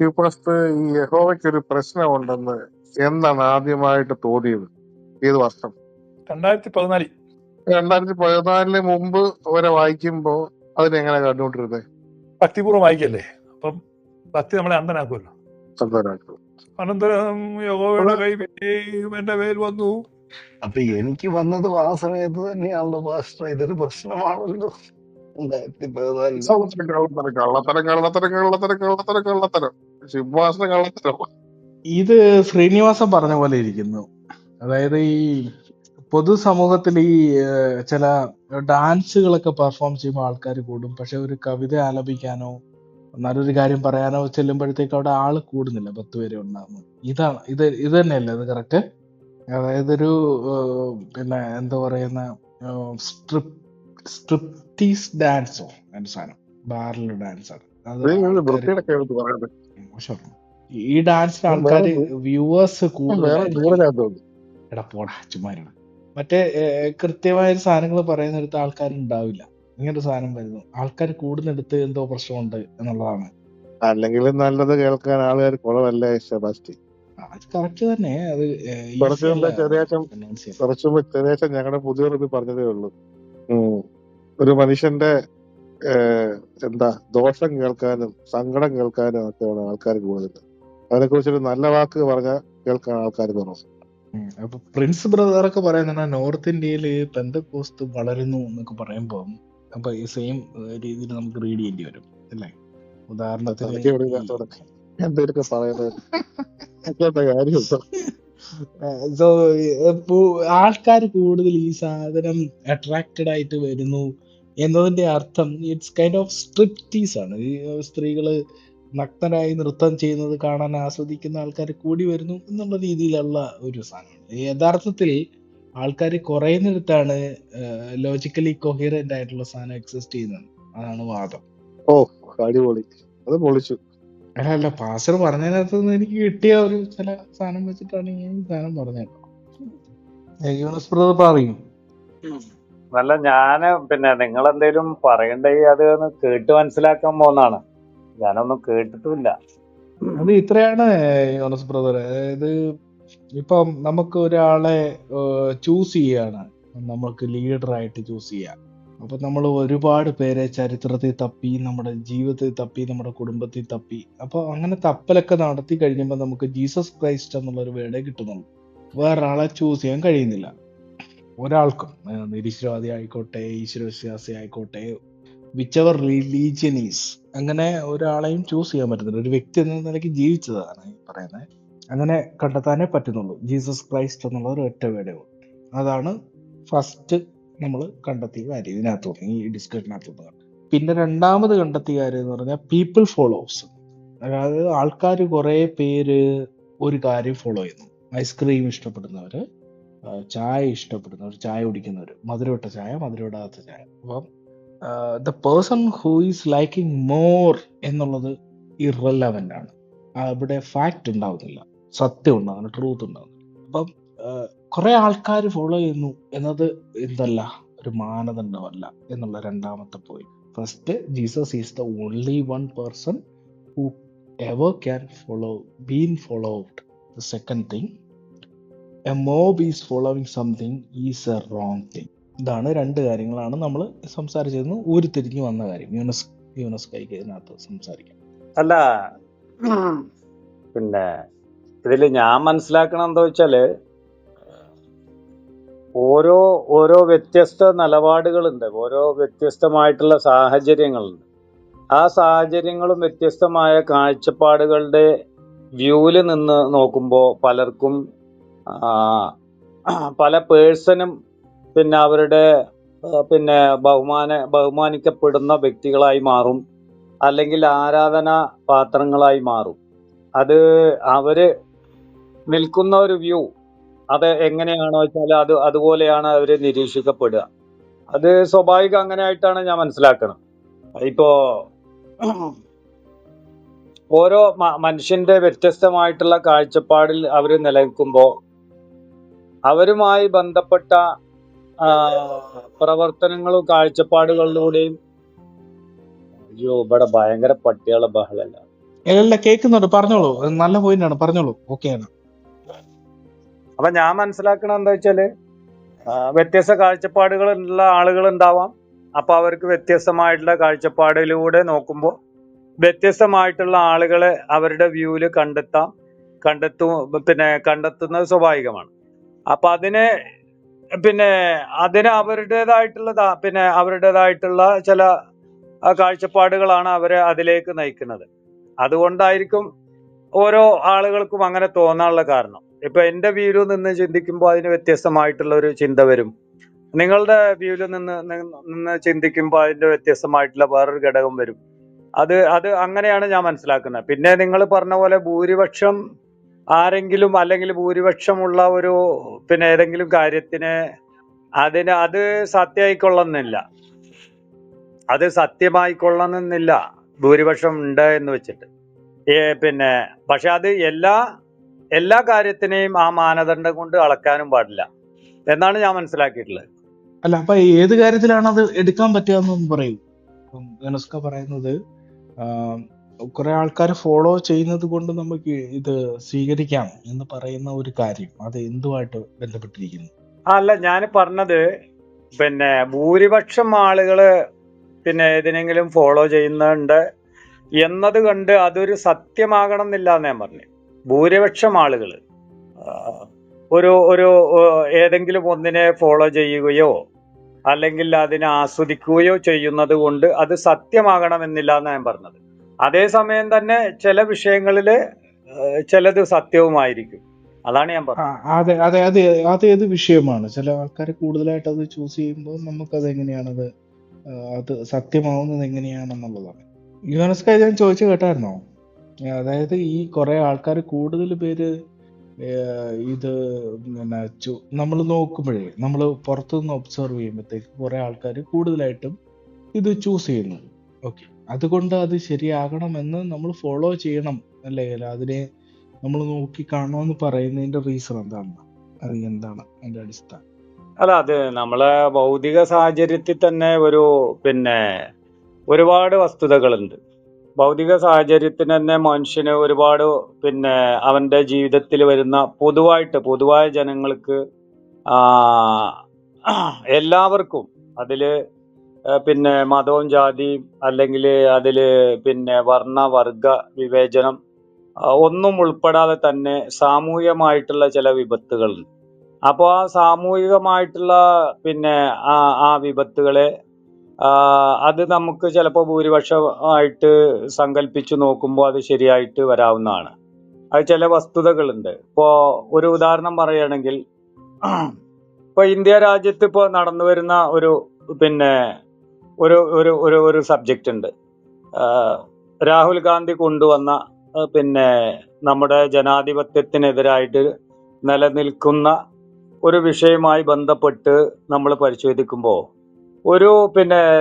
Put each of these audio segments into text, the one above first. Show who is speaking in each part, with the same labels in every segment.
Speaker 1: മാത്യു ഈ യഹോവയ്ക്ക് ഒരു പ്രശ്നമുണ്ടെന്ന് എന്നാണ് ആദ്യമായിട്ട് തോന്നിയത്? ഏത് വർഷം?
Speaker 2: 2014.
Speaker 1: 2014 മുമ്പ് വരെ വായിക്കുമ്പോ അതിനെങ്ങനെ കണ്ടുകൊണ്ടിരുന്നത്?
Speaker 2: ഭക്തിപൂർവ്വം വായിക്കല്ലേ, അപ്പം ഭക്തി നമ്മളെ അന്ധനാക്കുമല്ലോ. അനന്തരം യഹോവയുടെ കൈ എന്റെ മേൽ വന്നു.
Speaker 3: അപ്പൊ എനിക്ക് വന്നതും ആ സമയത്ത് തന്നെയാണല്ലോ പാസ്റ്റർ. ഇതൊരു പ്രശ്നമാണല്ലോ 2014.
Speaker 1: കള്ളത്തരം ശിവാസന കള്ളത്തരം.
Speaker 4: ഇത് ശ്രീനിവാസൻ പറഞ്ഞ പോലെ ഇരിക്കുന്നു. അതായത് ഈ പൊതുസമൂഹത്തിൽ ഈ ചില ഡാൻസുകളൊക്കെ പെർഫോം ചെയ്യുമ്പോൾ ആൾക്കാർ കൂടും, പക്ഷെ ഒരു കവിത ആലപിക്കാനോ നല്ലൊരു കാര്യം പറയാനോ ചെല്ലുമ്പോഴത്തേക്ക് അവിടെ ആള് കൂടുന്നില്ല, 10 പേരെ ഉണ്ടാകുന്നു. ഇതാണ് ഇത് തന്നെയല്ലേ അത് കറക്റ്റ്? അതായത് ഒരു പിന്നെ എന്താ പറയുന്ന സ്ട്രിപ്റ്റീസ് ഡാൻസോ എന്റെ സാധനം, ബാറിൽ ഡാൻസ് ആണ് അത്. മോശം. ഈ ഡാൻസിന് ആൾക്കാർ വ്യൂവേഴ്സ് കൂടുതലായിരിക്കും. എടാ പോടാ ചുമ്മാ. മറ്റേ കൃത്യമായ സാധനങ്ങൾ പറയുന്നിടത്ത് ആൾക്കാരുണ്ടാവില്ല. ഇങ്ങനൊരു സാധനം വരുന്നു, ആൾക്കാർ കൂടുന്നിടത്ത് എന്തോ പ്രശ്നമുണ്ട് എന്നുള്ളതാണ്.
Speaker 1: അല്ലെങ്കിൽ നല്ലത് കേൾക്കാൻ ആളുകാർ കുറവല്ലേ സെബാസ്റ്റ്യൻ?
Speaker 4: അത് കറക്റ്റ് തന്നെ. അത്
Speaker 1: ചെറിയ ഞങ്ങളുടെ പുതിയൊരു പറഞ്ഞതേ ഉള്ളൂ, ഒരു മനുഷ്യന്റെ ദോഷം കേൾക്കാനും സങ്കടം കേൾക്കാനും ഒക്കെയാണ് ആൾക്കാർ കൂടുതൽ. അതിനെ കുറിച്ചൊരു നല്ല വാക്ക് പറഞ്ഞാൽ കേൾക്കാൻ ആൾക്കാർ കുറവ്.
Speaker 4: അപ്പൊ പ്രിൻസ് ബ്രദറൊക്കെ പറയുന്ന നോർത്ത് ഇന്ത്യയിൽ പെന്തക്കോസ്ത് വളരുന്നു എന്നൊക്കെ പറയുമ്പോ അപ്പൊ ഈ സെയിം രീതിയിൽ നമുക്ക് റീഡ് ചെയ്യേണ്ടി വരും അല്ലേ? ഉദാഹരണത്തിന് ആൾക്കാർ കൂടുതൽ ഈ സാധനം അട്രാക്റ്റഡ് ആയിട്ട് വരുന്നു എന്നതിന്റെ അർത്ഥം ഇറ്റ്സ് കൈൻഡ് ഓഫ് സ്ട്രിപ്റ്റീസ് ആണ്. ഈ സ്ത്രീകള് നഗ്നരായി നൃത്തം ചെയ്യുന്നത് കാണാൻ ആസ്വദിക്കുന്ന ആൾക്കാർ കൂടി വരുന്നു എന്നുള്ള രീതിയിലുള്ള ഒരു സാധനമാണ്. യഥാർത്ഥത്തിൽ ആൾക്കാർ കുറയുന്നിടത്താണ് ലോജിക്കലി കൊഹിയറന്റ് ആയിട്ടുള്ള സാധനം എക്സിസ്റ്റ് ചെയ്യുന്നത്. അതാണ് വാദം.
Speaker 1: അടിപൊളി, അത് പൊളിച്ചു.
Speaker 4: അല്ല പാസ്റ്റർ പറഞ്ഞതിനകത്ത് നിന്ന് എനിക്ക് കിട്ടിയ ഒരു ചില സാധനം വെച്ചിട്ടാണ് ഈ സാധനം പറഞ്ഞത്. പറയും
Speaker 5: അല്ല, ഞാന് പിന്നെ നിങ്ങൾ എന്തേലും പറയണ്ടേ അത് കേട്ട് മനസ്സിലാക്കാൻ പോന്നാണ്. ഞാനൊന്നും കേട്ടിട്ടുമില്ല.
Speaker 4: അത് ഇത്രയാണ് യോണസ് ബ്രദർ. അതായത് ഇപ്പം നമുക്ക് ഒരാളെ ചൂസ് ചെയ്യാണ്, നമുക്ക് ലീഡറായിട്ട് ചൂസ് ചെയ്യാം. അപ്പൊ നമ്മൾ ഒരുപാട് പേരെ ചരിത്രത്തിൽ തപ്പി, നമ്മുടെ ജീവിതത്തിൽ തപ്പി, നമ്മുടെ കുടുംബത്തിൽ തപ്പി. അപ്പൊ അങ്ങനെ തപ്പലൊക്കെ നടത്തി കഴിയുമ്പോൾ നമുക്ക് ജീസസ് ക്രൈസ്റ്റ് എന്നുള്ളൊരു വേർഡേ കിട്ടുന്നുള്ളൂ. വേറൊരാളെ ചൂസ് ചെയ്യാൻ കഴിയുന്നില്ല ഒരാൾക്കും. നിരീശ്വരവാദി ആയിക്കോട്ടെ, ഈശ്വരവിശ്വാസി ആയിക്കോട്ടെ, വിച്ചവർ റിലീജിയൻ ഈസ്, അങ്ങനെ ഒരാളെയും ചൂസ് ചെയ്യാൻ പറ്റുന്നില്ല. ഒരു വ്യക്തി എന്ന നിലയ്ക്ക് ജീവിച്ചതാണ് ഈ പറയുന്നത്. അങ്ങനെ കണ്ടെത്താനേ പറ്റുന്നുള്ളൂ. ജീസസ് ക്രൈസ്റ്റ് എന്നുള്ള ഒരു ഒറ്റ വേർഡേ ഉള്ളൂ. അതാണ് ഫസ്റ്റ് നമ്മൾ കണ്ടെത്തിയ കാര്യം ഇതിനകത്തുനിന്ന്, ഈ ഡിസ്കഷനകത്തുനിന്ന്. പിന്നെ രണ്ടാമത് കണ്ടെത്തിയ കാര്യം എന്ന് പറഞ്ഞാൽ പീപ്പിൾ ഫോളോവേഴ്സ്. അതായത് ആൾക്കാർ കുറെ പേര് ഒരു കാര്യം ഫോളോ ചെയ്യുന്നു. ഐസ്ക്രീം ഇഷ്ടപ്പെടുന്നവര്, ചായ ഇഷ്ടപ്പെടുന്നവർ, ചായ കുടിക്കുന്നവർ, മധുരമിട്ട ചായ, മധുരമിടാത്ത ചായ. അപ്പം the person who is liking more എന്നുള്ളത് ഇറലവൻ്റ് ആണ്. അവിടെ ഫാക്റ്റ് ഉണ്ടാവുന്നില്ല, സത്യം ഉണ്ടാകുന്നില്ല, ട്രൂത്ത് ഉണ്ടാകുന്നില്ല. അപ്പം കുറെ ആൾക്കാർ ഫോളോ ചെയ്യുന്നു എന്നത് എന്തല്ല, ഒരു മാനദണ്ഡമല്ല എന്നുള്ള രണ്ടാമത്തെ point. First, Jesus is the only one person who ever can been followed. The second thing, A mob is following something is A wrong thing. ഇതാണ് രണ്ട് കാര്യങ്ങളാണ് നമ്മൾ സംസാരിച്ചിരുന്നു. ഉരുത്തിരിഞ്ഞു വന്ന കാര്യം യൂനസ് കൈക്ക് ഇതിനകത്ത് സംസാരിക്കാം.
Speaker 5: അല്ല, പിന്നെ ഇതില് ഞാൻ മനസ്സിലാക്കണം എന്താ വെച്ചാല്, ഓരോ വ്യത്യസ്ത നിലപാടുകളുണ്ട്, ഓരോ വ്യത്യസ്തമായിട്ടുള്ള സാഹചര്യങ്ങളുണ്ട്. ആ സാഹചര്യങ്ങളും വ്യത്യസ്തമായ കാഴ്ചപ്പാടുകളുടെ വ്യൂവിൽ നിന്ന് നോക്കുമ്പോൾ പലർക്കും പല പേഴ്സണും പിന്നെ അവരുടെ പിന്നെ ബഹുമാനിക്കപ്പെടുന്ന വ്യക്തികളായി മാറും, അല്ലെങ്കിൽ ആരാധനാ പാത്രങ്ങളായി മാറും. അത് അവര് നിൽക്കുന്ന ഒരു വ്യൂ അത് എങ്ങനെയാണോ വെച്ചാൽ അതുപോലെയാണ് അവര് നിരീക്ഷിക്കപ്പെടുക. അത് സ്വാഭാവികം, അങ്ങനെ ആയിട്ടാണ് ഞാൻ മനസ്സിലാക്കണം. ഇപ്പോ ഓരോ മനുഷ്യന്റെ വ്യത്യസ്തമായിട്ടുള്ള കാഴ്ചപ്പാടിൽ അവര് നിലനിൽക്കുമ്പോൾ അവരുമായി ബന്ധപ്പെട്ട പ്രവർത്തനങ്ങളും കാഴ്ചപ്പാടുകളിലൂടെയും. അയ്യോ, ഇവിടെ ഭയങ്കര പട്ടികളെ ബഹളല്ല.
Speaker 4: അല്ല കേൾക്കുന്നുണ്ട്, പറഞ്ഞോളൂ. അത് നല്ല പോയിന്റ് ആണ്, പറഞ്ഞോളൂ. ഓക്കെയാണ്.
Speaker 5: അപ്പൊ ഞാൻ മനസ്സിലാക്കണത് എന്താ വെച്ചാല് വ്യത്യസ്ത കാഴ്ചപ്പാടുകളുള്ള ആളുകൾ ഉണ്ടാവാം. അപ്പൊ അവർക്ക് വ്യത്യസ്തമായിട്ടുള്ള കാഴ്ചപ്പാടിലൂടെ നോക്കുമ്പോൾ വ്യത്യസ്തമായിട്ടുള്ള ആളുകളെ അവരുടെ വ്യൂവില് കണ്ടെത്തുന്നത് സ്വാഭാവികമാണ്. അപ്പൊ അതിന് അവരുടേതായിട്ടുള്ള ചില കാഴ്ചപ്പാടുകളാണ് അവരെ അതിലേക്ക് നയിക്കുന്നത്. അതുകൊണ്ടായിരിക്കും ഓരോ ആളുകൾക്കും അങ്ങനെ തോന്നാനുള്ള കാരണം. ഇപ്പൊ എന്റെ വ്യൂവിൽ നിന്ന് ചിന്തിക്കുമ്പോൾ അതിന് വ്യത്യസ്തമായിട്ടുള്ള ഒരു ചിന്ത വരും. നിങ്ങളുടെ വ്യൂവിൽ നിന്ന് ചിന്തിക്കുമ്പോൾ അതിന്റെ വ്യത്യസ്തമായിട്ടുള്ള വേറൊരു ഘടകം വരും. അത് അങ്ങനെയാണ് ഞാൻ മനസ്സിലാക്കുന്നത്. പിന്നെ നിങ്ങൾ പറഞ്ഞ പോലെ ഭൂരിപക്ഷം ആരെങ്കിലും അല്ലെങ്കിൽ ഭൂരിപക്ഷമുള്ള ഒരു ഏതെങ്കിലും കാര്യത്തിന് അത് സത്യമായിക്കൊള്ളുന്നില്ല. അത് സത്യമായിക്കൊള്ളണമെന്നില്ല ഭൂരിപക്ഷം ഉണ്ട് എന്ന് വെച്ചിട്ട്. പക്ഷെ അത് എല്ലാ കാര്യത്തിനെയും ആ മാനദണ്ഡം കൊണ്ട് അളക്കാനും പാടില്ല എന്നാണ് ഞാൻ മനസ്സിലാക്കിയിട്ടുള്ളത്.
Speaker 4: അല്ല, അപ്പൊ ഏത് കാര്യത്തിലാണ് അത് എടുക്കാൻ പറ്റുക എന്നൊന്നും പറയൂ. ഇപ്പം യുനെസ്കോ പറയുന്നത് കുറെ ആൾക്കാർ ഫോളോ ചെയ്യുന്നത് കൊണ്ട് നമുക്ക് ഇത് സ്വീകരിക്കാം എന്ന് പറയുന്ന ഒരു കാര്യം, അത് എന്തുമായിട്ട് ബന്ധപ്പെട്ടിരിക്കുന്നു?
Speaker 5: അല്ല, ഞാൻ പറഞ്ഞത് ഭൂരിപക്ഷം ആളുകള് ഏതിനെങ്കിലും ഫോളോ ചെയ്യുന്നുണ്ട് എന്നത് കണ്ട് അതൊരു സത്യമാകണം എന്നില്ല എന്ന് ഞാൻ പറഞ്ഞു. ഭൂരിപക്ഷം ആളുകൾ ഒരു ഏതെങ്കിലും ഒന്നിനെ ഫോളോ ചെയ്യുകയോ അല്ലെങ്കിൽ അതിനെ ആസ്വദിക്കുകയോ ചെയ്യുന്നത് കൊണ്ട് അത് സത്യമാകണമെന്നില്ല എന്ന് ഞാൻ പറഞ്ഞത്. അതേസമയം തന്നെ ചില വിഷയങ്ങളില് ചിലത് സത്യവുമായിരിക്കും. അതാണ് ഞാൻ പറഞ്ഞത്.
Speaker 4: അതെ അതെ അതെ അത് ഏത് വിഷയമാണ്? ചില ആൾക്കാർ കൂടുതലായിട്ട് അത് ചൂസ് ചെയ്യുമ്പോൾ നമുക്കത് എങ്ങനെയാണത് അത് സത്യമാവുന്നത് എങ്ങനെയാണെന്നുള്ളതാണ്. യുനെസ്കോ ഞാൻ ചോദിച്ചു കേട്ടായിരുന്നോ? അതായത് ഈ കുറെ ആൾക്കാർ കൂടുതൽ പേര് ഇത് നമ്മൾ നോക്കുമ്പോഴേ, നമ്മൾ പുറത്തുനിന്ന് ഒബ്സർവ് ചെയ്യുമ്പോഴത്തേക്ക് കുറെ ആൾക്കാർ കൂടുതലായിട്ടും ഇത് ചൂസ് ചെയ്യുന്നു. ഓക്കെ, അതുകൊണ്ട് അത് ശരിയാകണമെന്ന് നമ്മൾ ഫോളോ ചെയ്യണം അല്ലേ? അതിനെ നമ്മൾ നോക്കി കാണണമെന്ന് പറയുന്നതിന്റെ റീസൺ എന്താണ്? അത് എന്താണ് അതിന്റെ അടിസ്ഥാനം?
Speaker 5: അല്ല, അത് നമ്മളെ ഭൗതിക സാഹചര്യത്തിൽ തന്നെ ഒരുപാട് വസ്തുതകളുണ്ട്. ഭൗതിക സാഹചര്യത്തിന് തന്നെ മനുഷ്യന് ഒരുപാട് അവന്റെ ജീവിതത്തിൽ വരുന്ന പൊതുവായ ജനങ്ങൾക്ക് എല്ലാവർക്കും അതില് മതവും ജാതിയും അല്ലെങ്കിൽ അതില് വർണ്ണ വർഗ വിവേചനം ഒന്നും ഉൾപ്പെടാതെ തന്നെ സാമൂഹികമായിട്ടുള്ള ചില വിപത്തുകളുണ്ട്. അപ്പോൾ ആ സാമൂഹികമായിട്ടുള്ള ആ വിപത്തുകളെ അത് നമുക്ക് ചിലപ്പോൾ ഭൂരിപക്ഷമായിട്ട് സങ്കല്പിച്ചു നോക്കുമ്പോൾ അത് ശരിയായിട്ട് വരാവുന്നതാണ്. അത് ചില വസ്തുതകളുണ്ട്. ഇപ്പോ ഒരു ഉദാഹരണം പറയുകയാണെങ്കിൽ, ഇപ്പൊ ഇന്ത്യ രാജ്യത്ത് ഇപ്പോ നടന്നു വരുന്ന ഒരു സബ്ജക്റ്റ് ഉണ്ട്. രാഹുൽ ഗാന്ധി കൊണ്ടുവന്ന നമ്മുടെ ജനാധിപത്യത്തിനെതിരായിട്ട് നിലനിൽക്കുന്ന ഒരു വിഷയവുമായി ബന്ധപ്പെട്ട് നമ്മൾ പരിശോധിക്കുമ്പോൾ ഒരു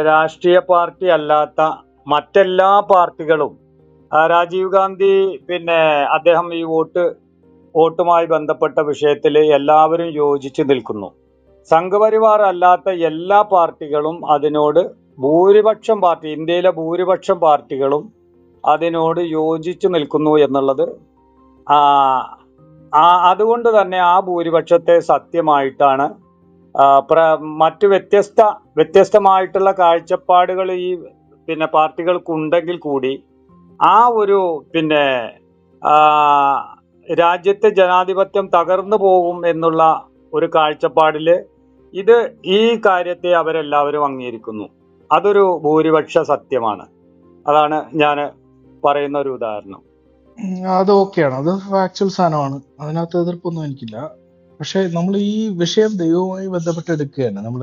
Speaker 5: രാഷ്ട്രീയ പാർട്ടി അല്ലാത്ത മറ്റെല്ലാ പാർട്ടികളും രാജീവ് ഗാന്ധി അദ്ദേഹം ഈ വോട്ടുമായി ബന്ധപ്പെട്ട വിഷയത്തിൽ എല്ലാവരും യോജിച്ചു നിൽക്കുന്നു. സംഘപരിവാർ അല്ലാത്ത എല്ലാ പാർട്ടികളും അതിനോട് ഇന്ത്യയിലെ ഭൂരിപക്ഷം പാർട്ടികളും അതിനോട് യോജിച്ചു നിൽക്കുന്നു എന്നുള്ളത് അതുകൊണ്ട് തന്നെ ആ ഭൂരിപക്ഷത്തെ സത്യമായിട്ടാണ് മറ്റു വ്യത്യസ്തമായിട്ടുള്ള കാഴ്ചപ്പാടുകൾ ഈ പാർട്ടികൾക്കുണ്ടെങ്കിൽ കൂടി ആ ഒരു രാജ്യത്തെ ജനാധിപത്യം തകർന്നു പോകും എന്നുള്ള ഒരു കാഴ്ചപ്പാടില് ഈ കാര്യത്തെ അവരെല്ലാവരും അംഗീകരിക്കുന്നു. അതൊരു ഭൂരിപക്ഷ സത്യമാണ്. അതാണ് ഞാൻ പറയുന്ന ഒരു ഉദാഹരണം.
Speaker 4: അത് ഓക്കെയാണ്, അത് ഫാക്ച്വൽ സാധനമാണ്, അതിനകത്ത് എതിർപ്പൊന്നും എനിക്കില്ല. പക്ഷെ നമ്മൾ ഈ വിഷയം ദൈവവുമായി ബന്ധപ്പെട്ട് എടുക്കുകയാണ്, നമ്മൾ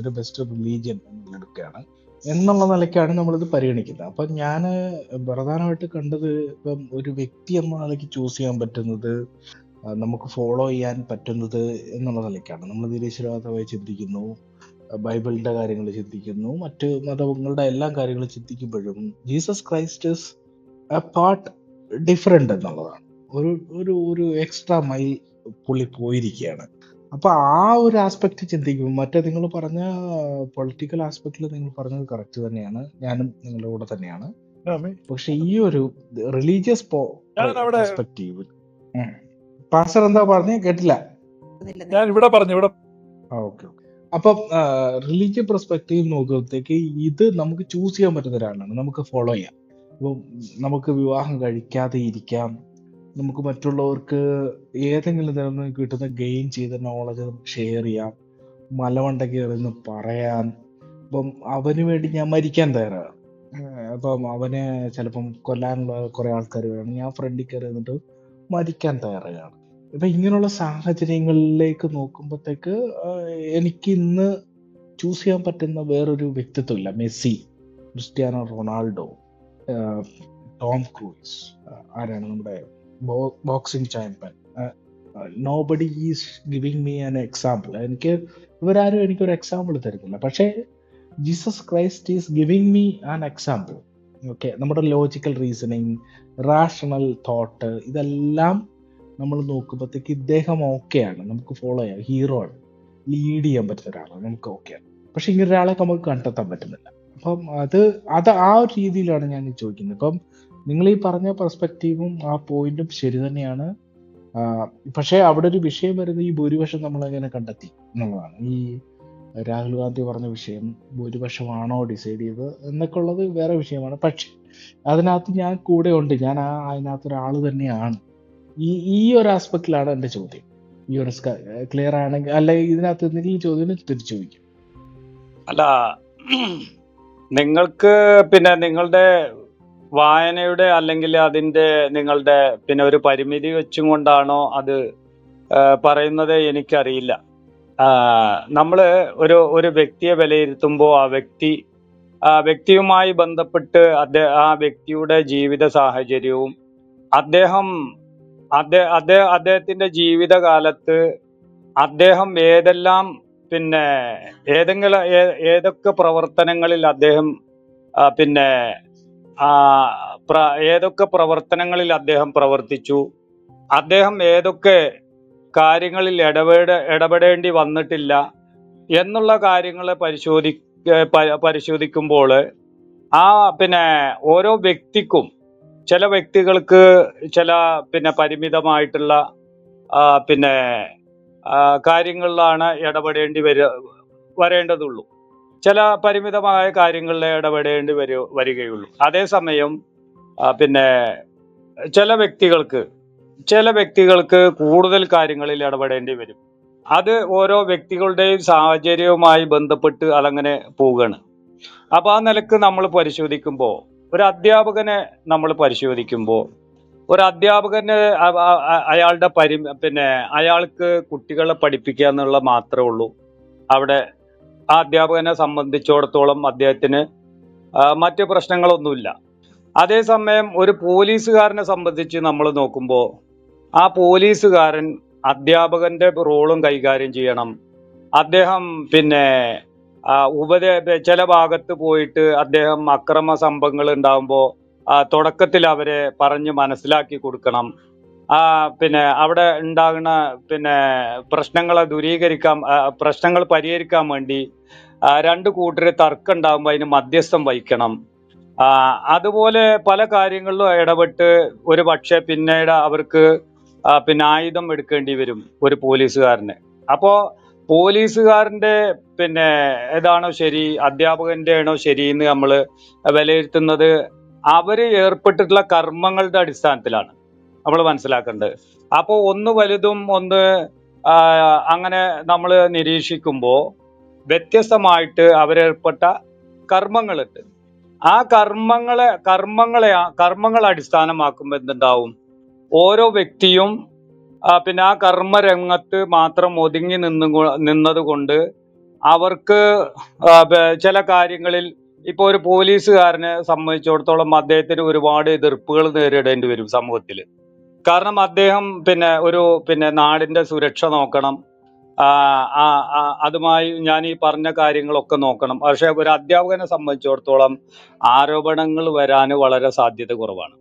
Speaker 4: ഒരു ബെസ്റ്റ് റിലീജിയൻ എടുക്കുകയാണ് എന്നുള്ള നിലയ്ക്കാണ് നമ്മളിത് പരിഗണിക്കുന്നത്. അപ്പം ഞാൻ പ്രധാനമായിട്ട് കണ്ടത്, ഇപ്പം ഒരു വ്യക്തി എന്ന നിലയ്ക്ക് ചൂസ് ചെയ്യാൻ പറ്റുന്നത്, നമുക്ക് ഫോളോ ചെയ്യാൻ പറ്റുന്നത് എന്നുള്ള നിലയ്ക്കാണ്. നമ്മൾ നിരീശ്വരവാദമായി ചിന്തിക്കുന്നു, ബൈബിളിന്റെ കാര്യങ്ങൾ ചിന്തിക്കുന്നു, മറ്റ് മതങ്ങളുടെ എല്ലാ കാര്യങ്ങളും ചിന്തിക്കുമ്പോഴും Jesus Christ is a part different എന്നുള്ളതാണ്. ഒരു എക്സ്ട്രാ മൈൽ പുള്ളി പോയിരിക്കുകയാണ്. അപ്പൊ ആ ഒരു ആസ്പെക്ട് ചിന്തിക്കും. മറ്റേ നിങ്ങൾ പറഞ്ഞ പൊളിറ്റിക്കൽ ആസ്പെക്റ്റിൽ നിങ്ങൾ പറഞ്ഞത് കറക്റ്റ് തന്നെയാണ്, ഞാനും നിങ്ങളുടെ കൂടെ തന്നെയാണ്.
Speaker 2: ആമേൻ.
Speaker 4: പക്ഷെ ഈ ഒരു റിലീജിയസ്
Speaker 2: ഞാൻ അവിടെ
Speaker 4: പെർസ്പെക്റ്റീവ് പാസ്റ്റർ എന്താ പറഞ്ഞേ കേട്ടില്ല.
Speaker 2: ഞാൻ ഇവിടെ പറഞ്ഞു ഇവിടെ
Speaker 4: ഓക്കെ. അപ്പം റിലീജിയസ് പെർസ്പെക്റ്റീവ് നോക്കുമ്പോഴത്തേക്ക് ഇത് നമുക്ക് ചൂസ് ചെയ്യാൻ പറ്റുന്ന ഒരാളാണ്, നമുക്ക് ഫോളോ ചെയ്യാം. ഇപ്പം നമുക്ക് വിവാഹം കഴിക്കാതെ ഇരിക്കാം, നമുക്ക് മറ്റുള്ളവർക്ക് ഏതെങ്കിലും തരം കിട്ടുന്ന ഗെയിൻ ചെയ്ത നോളജ് നമുക്ക് ഷെയർ ചെയ്യാം, മലമണ്ട കയറിന്ന് പറയാൻ. അപ്പം അവന് വേണ്ടി ഞാൻ മരിക്കാൻ തയ്യാറാണ്. അപ്പം അവനെ ചിലപ്പം കൊല്ലാനുള്ള കുറെ ആൾക്കാർ വേണം, ഞാൻ ഫ്രണ്ടിൽ കയറി നിന്നിട്ട് മരിക്കാൻ തയ്യാറാണ്. ഇപ്പൊ ഇങ്ങനെയുള്ള സാഹചര്യങ്ങളിലേക്ക് നോക്കുമ്പോഴത്തേക്ക് എനിക്ക് ഇന്ന് ചൂസ് ചെയ്യാൻ പറ്റുന്ന വേറൊരു വ്യക്തിത്വമില്ല. Messi, Cristiano Ronaldo, Tom Cruise, ആരാണ് നമ്മുടെ boxing champion, nobody is giving me an example. ഇവരാരും എനിക്കൊരു എക്സാമ്പിൾ തരുന്നില്ല, പക്ഷേ Jesus Christ is giving me an example. Okay, നമ്മുടെ ലോജിക്കൽ റീസണിങ്, റാഷണൽ തോട്ട്, ഇതെല്ലാം നമ്മൾ നോക്കുമ്പോഴത്തേക്ക് ഇദ്ദേഹം ഓക്കെയാണ്, നമുക്ക് ഫോളോ ചെയ്യാം, ഹീറോ ആണ്, ലീഡ് ചെയ്യാൻ പറ്റുന്ന ഒരാളാണ്, നമുക്ക് ഓക്കെയാണ്. പക്ഷെ ഇങ്ങനെ ഒരാളെ നമുക്ക് കണ്ടെത്താൻ പറ്റുന്നില്ല. അപ്പം അത് ആ ഒരു രീതിയിലാണ് ഞാൻ ചോദിക്കുന്നത്. ഇപ്പം നിങ്ങൾ ഈ പറഞ്ഞ പെർസ്പെക്റ്റീവും ആ പോയിന്റും ശരി തന്നെയാണ്. പക്ഷേ അവിടെ ഒരു വിഷയം വരുന്നത് ഈ ഭൂരിപക്ഷം നമ്മളെങ്ങനെ കണ്ടെത്തി എന്നുള്ളതാണ്. ഈ രാഹുൽ ഗാന്ധി പറഞ്ഞ വിഷയം ഭൂരിപക്ഷമാണോ ഡിസൈഡ് ചെയ്തത് എന്നൊക്കെ ഉള്ളത് വേറെ വിഷയമാണ്. പക്ഷെ അതിനകത്ത് ഞാൻ കൂടെ ഉണ്ട്, ഞാൻ അതിനകത്തൊരാൾ തന്നെയാണ്. ഈ ഒരു ആസ്പെക്റ്റിലാണ് എൻ്റെ ചോദ്യം. ഈ ഒരു ക്ലിയർ ആണെങ്കിൽ, അല്ലെ ഇതിനകത്ത് എന്തെങ്കിലും ചോദ്യം തിരിച്ചു ചോദിക്കും.
Speaker 5: അല്ല, നിങ്ങൾക്ക് പിന്നെ നിങ്ങളുടെ വായനയുടെ അല്ലെങ്കിൽ അതിൻ്റെ നിങ്ങളുടെ പിന്നെ ഒരു പരിമിതി വെച്ചും കൊണ്ടാണോ അത് പറയുന്നത് എനിക്കറിയില്ല. നമ്മൾ ഒരു വ്യക്തിയെ വിലയിരുത്തുമ്പോൾ ആ വ്യക്തിയുമായി ബന്ധപ്പെട്ട് ആ വ്യക്തിയുടെ ജീവിത സാഹചര്യവും അദ്ദേഹത്തിന്റെ ജീവിതകാലത്ത് അദ്ദേഹം ഏതെല്ലാം പിന്നെ ഏതൊക്കെ പ്രവർത്തനങ്ങളിൽ അദ്ദേഹം പിന്നെ ഏതൊക്കെ പ്രവർത്തനങ്ങളിൽ അദ്ദേഹം പ്രവർത്തിച്ചു, അദ്ദേഹം ഏതൊക്കെ കാര്യങ്ങളിൽ ഇടപെടേണ്ടി വന്നിട്ടില്ല എന്നുള്ള കാര്യങ്ങളെ പരിശോധിക്കുമ്പോൾ പിന്നെ ഓരോ വ്യക്തിക്കും, ചില വ്യക്തികൾക്ക് ചില പിന്നെ പരിമിതമായിട്ടുള്ള പിന്നെ കാര്യങ്ങളിലാണ് വരേണ്ടതുള്ളൂ, ചില പരിമിതമായ കാര്യങ്ങളിൽ ഇടപെടേണ്ടി വരികയുള്ളൂ. അതേസമയം പിന്നെ ചില വ്യക്തികൾക്ക് കൂടുതൽ കാര്യങ്ങളിൽ ഇടപെടേണ്ടി വരും. അത് ഓരോ വ്യക്തികളുടെയും സാഹചര്യവുമായി ബന്ധപ്പെട്ട് അതങ്ങനെ പോവുകയാണ്. അപ്പൊ ആ നിലക്ക് നമ്മൾ പരിശോധിക്കുമ്പോൾ, ഒരു അധ്യാപകനെ നമ്മൾ പരിശോധിക്കുമ്പോൾ, ഒരു അധ്യാപകന് അയാളുടെ പിന്നെ അയാൾക്ക് കുട്ടികളെ പഠിപ്പിക്കുക എന്നുള്ള മാത്രമേ ഉള്ളൂ. അവിടെ ആ അധ്യാപകനെ സംബന്ധിച്ചിടത്തോളം അദ്ദേഹത്തിന് മറ്റു പ്രശ്നങ്ങളൊന്നുമില്ല. അതേസമയം ഒരു പോലീസുകാരനെ സംബന്ധിച്ച് നമ്മൾ നോക്കുമ്പോൾ, ആ പോലീസുകാരൻ അധ്യാപകന്റെ റോളും കൈകാര്യം ചെയ്യണം. അദ്ദേഹം പിന്നെ ചില ഭാഗത്ത് പോയിട്ട് അദ്ദേഹം അക്രമ സംഭവങ്ങൾ ഉണ്ടാകുമ്പോൾ തുടക്കത്തിൽ അവരെ പറഞ്ഞ് മനസ്സിലാക്കി കൊടുക്കണം. പിന്നെ അവിടെ ഉണ്ടാകുന്ന പിന്നെ പ്രശ്നങ്ങൾ പരിഹരിക്കാൻ വേണ്ടി രണ്ട് കൂട്ടര് തർക്കം ഉണ്ടാകുമ്പോൾ അതിന് മധ്യസ്ഥം വഹിക്കണം. അതുപോലെ പല കാര്യങ്ങളിലും ഇടപെട്ട് ഒരു പക്ഷേ പിന്നീട് അവർക്ക് പിന്നെ ആയുധം എടുക്കേണ്ടി വരും ഒരു പോലീസുകാരന്. അപ്പോ പോലീസുകാരന്റെ പിന്നെ ഏതാണോ ശരി, അധ്യാപകന്റെ ആണോ ശരി എന്ന് നമ്മൾ വിലയിരുത്തുന്നത് അവര് ഏർപ്പെട്ടിട്ടുള്ള കർമ്മങ്ങളുടെ അടിസ്ഥാനത്തിലാണ് നമ്മൾ മനസ്സിലാക്കേണ്ടത്. അപ്പോൾ ഒന്ന് വലുതും ഒന്ന് അങ്ങനെ നമ്മൾ നിരീക്ഷിക്കുമ്പോൾ വ്യത്യസ്തമായിട്ട് അവരേർപ്പെട്ട കർമ്മങ്ങളുണ്ട്. ആ കർമ്മങ്ങളെ അടിസ്ഥാനമാക്കുമ്പോൾ എന്തുണ്ടാവും, ഓരോ വ്യക്തിയും പിന്നെ ആ കർമ്മരംഗത്ത് മാത്രം ഒതുങ്ങി നിന്നത് കൊണ്ട് അവർക്ക് ചില കാര്യങ്ങളിൽ, ഇപ്പൊ ഒരു പോലീസുകാരനെ സംബന്ധിച്ചിടത്തോളം അദ്ദേഹത്തിന് ഒരുപാട് എതിർപ്പുകൾ നേരിടേണ്ടി വരും സമൂഹത്തിൽ. കാരണം അദ്ദേഹം പിന്നെ നാടിന്റെ സുരക്ഷ നോക്കണം, അതുമായി ഞാൻ ഈ പറഞ്ഞ കാര്യങ്ങളൊക്കെ നോക്കണം. പക്ഷെ ഒരു അധ്യാപകനെ സംബന്ധിച്ചിടത്തോളം ആരോപണങ്ങൾ വരാൻ വളരെ സാധ്യത കുറവാണ്.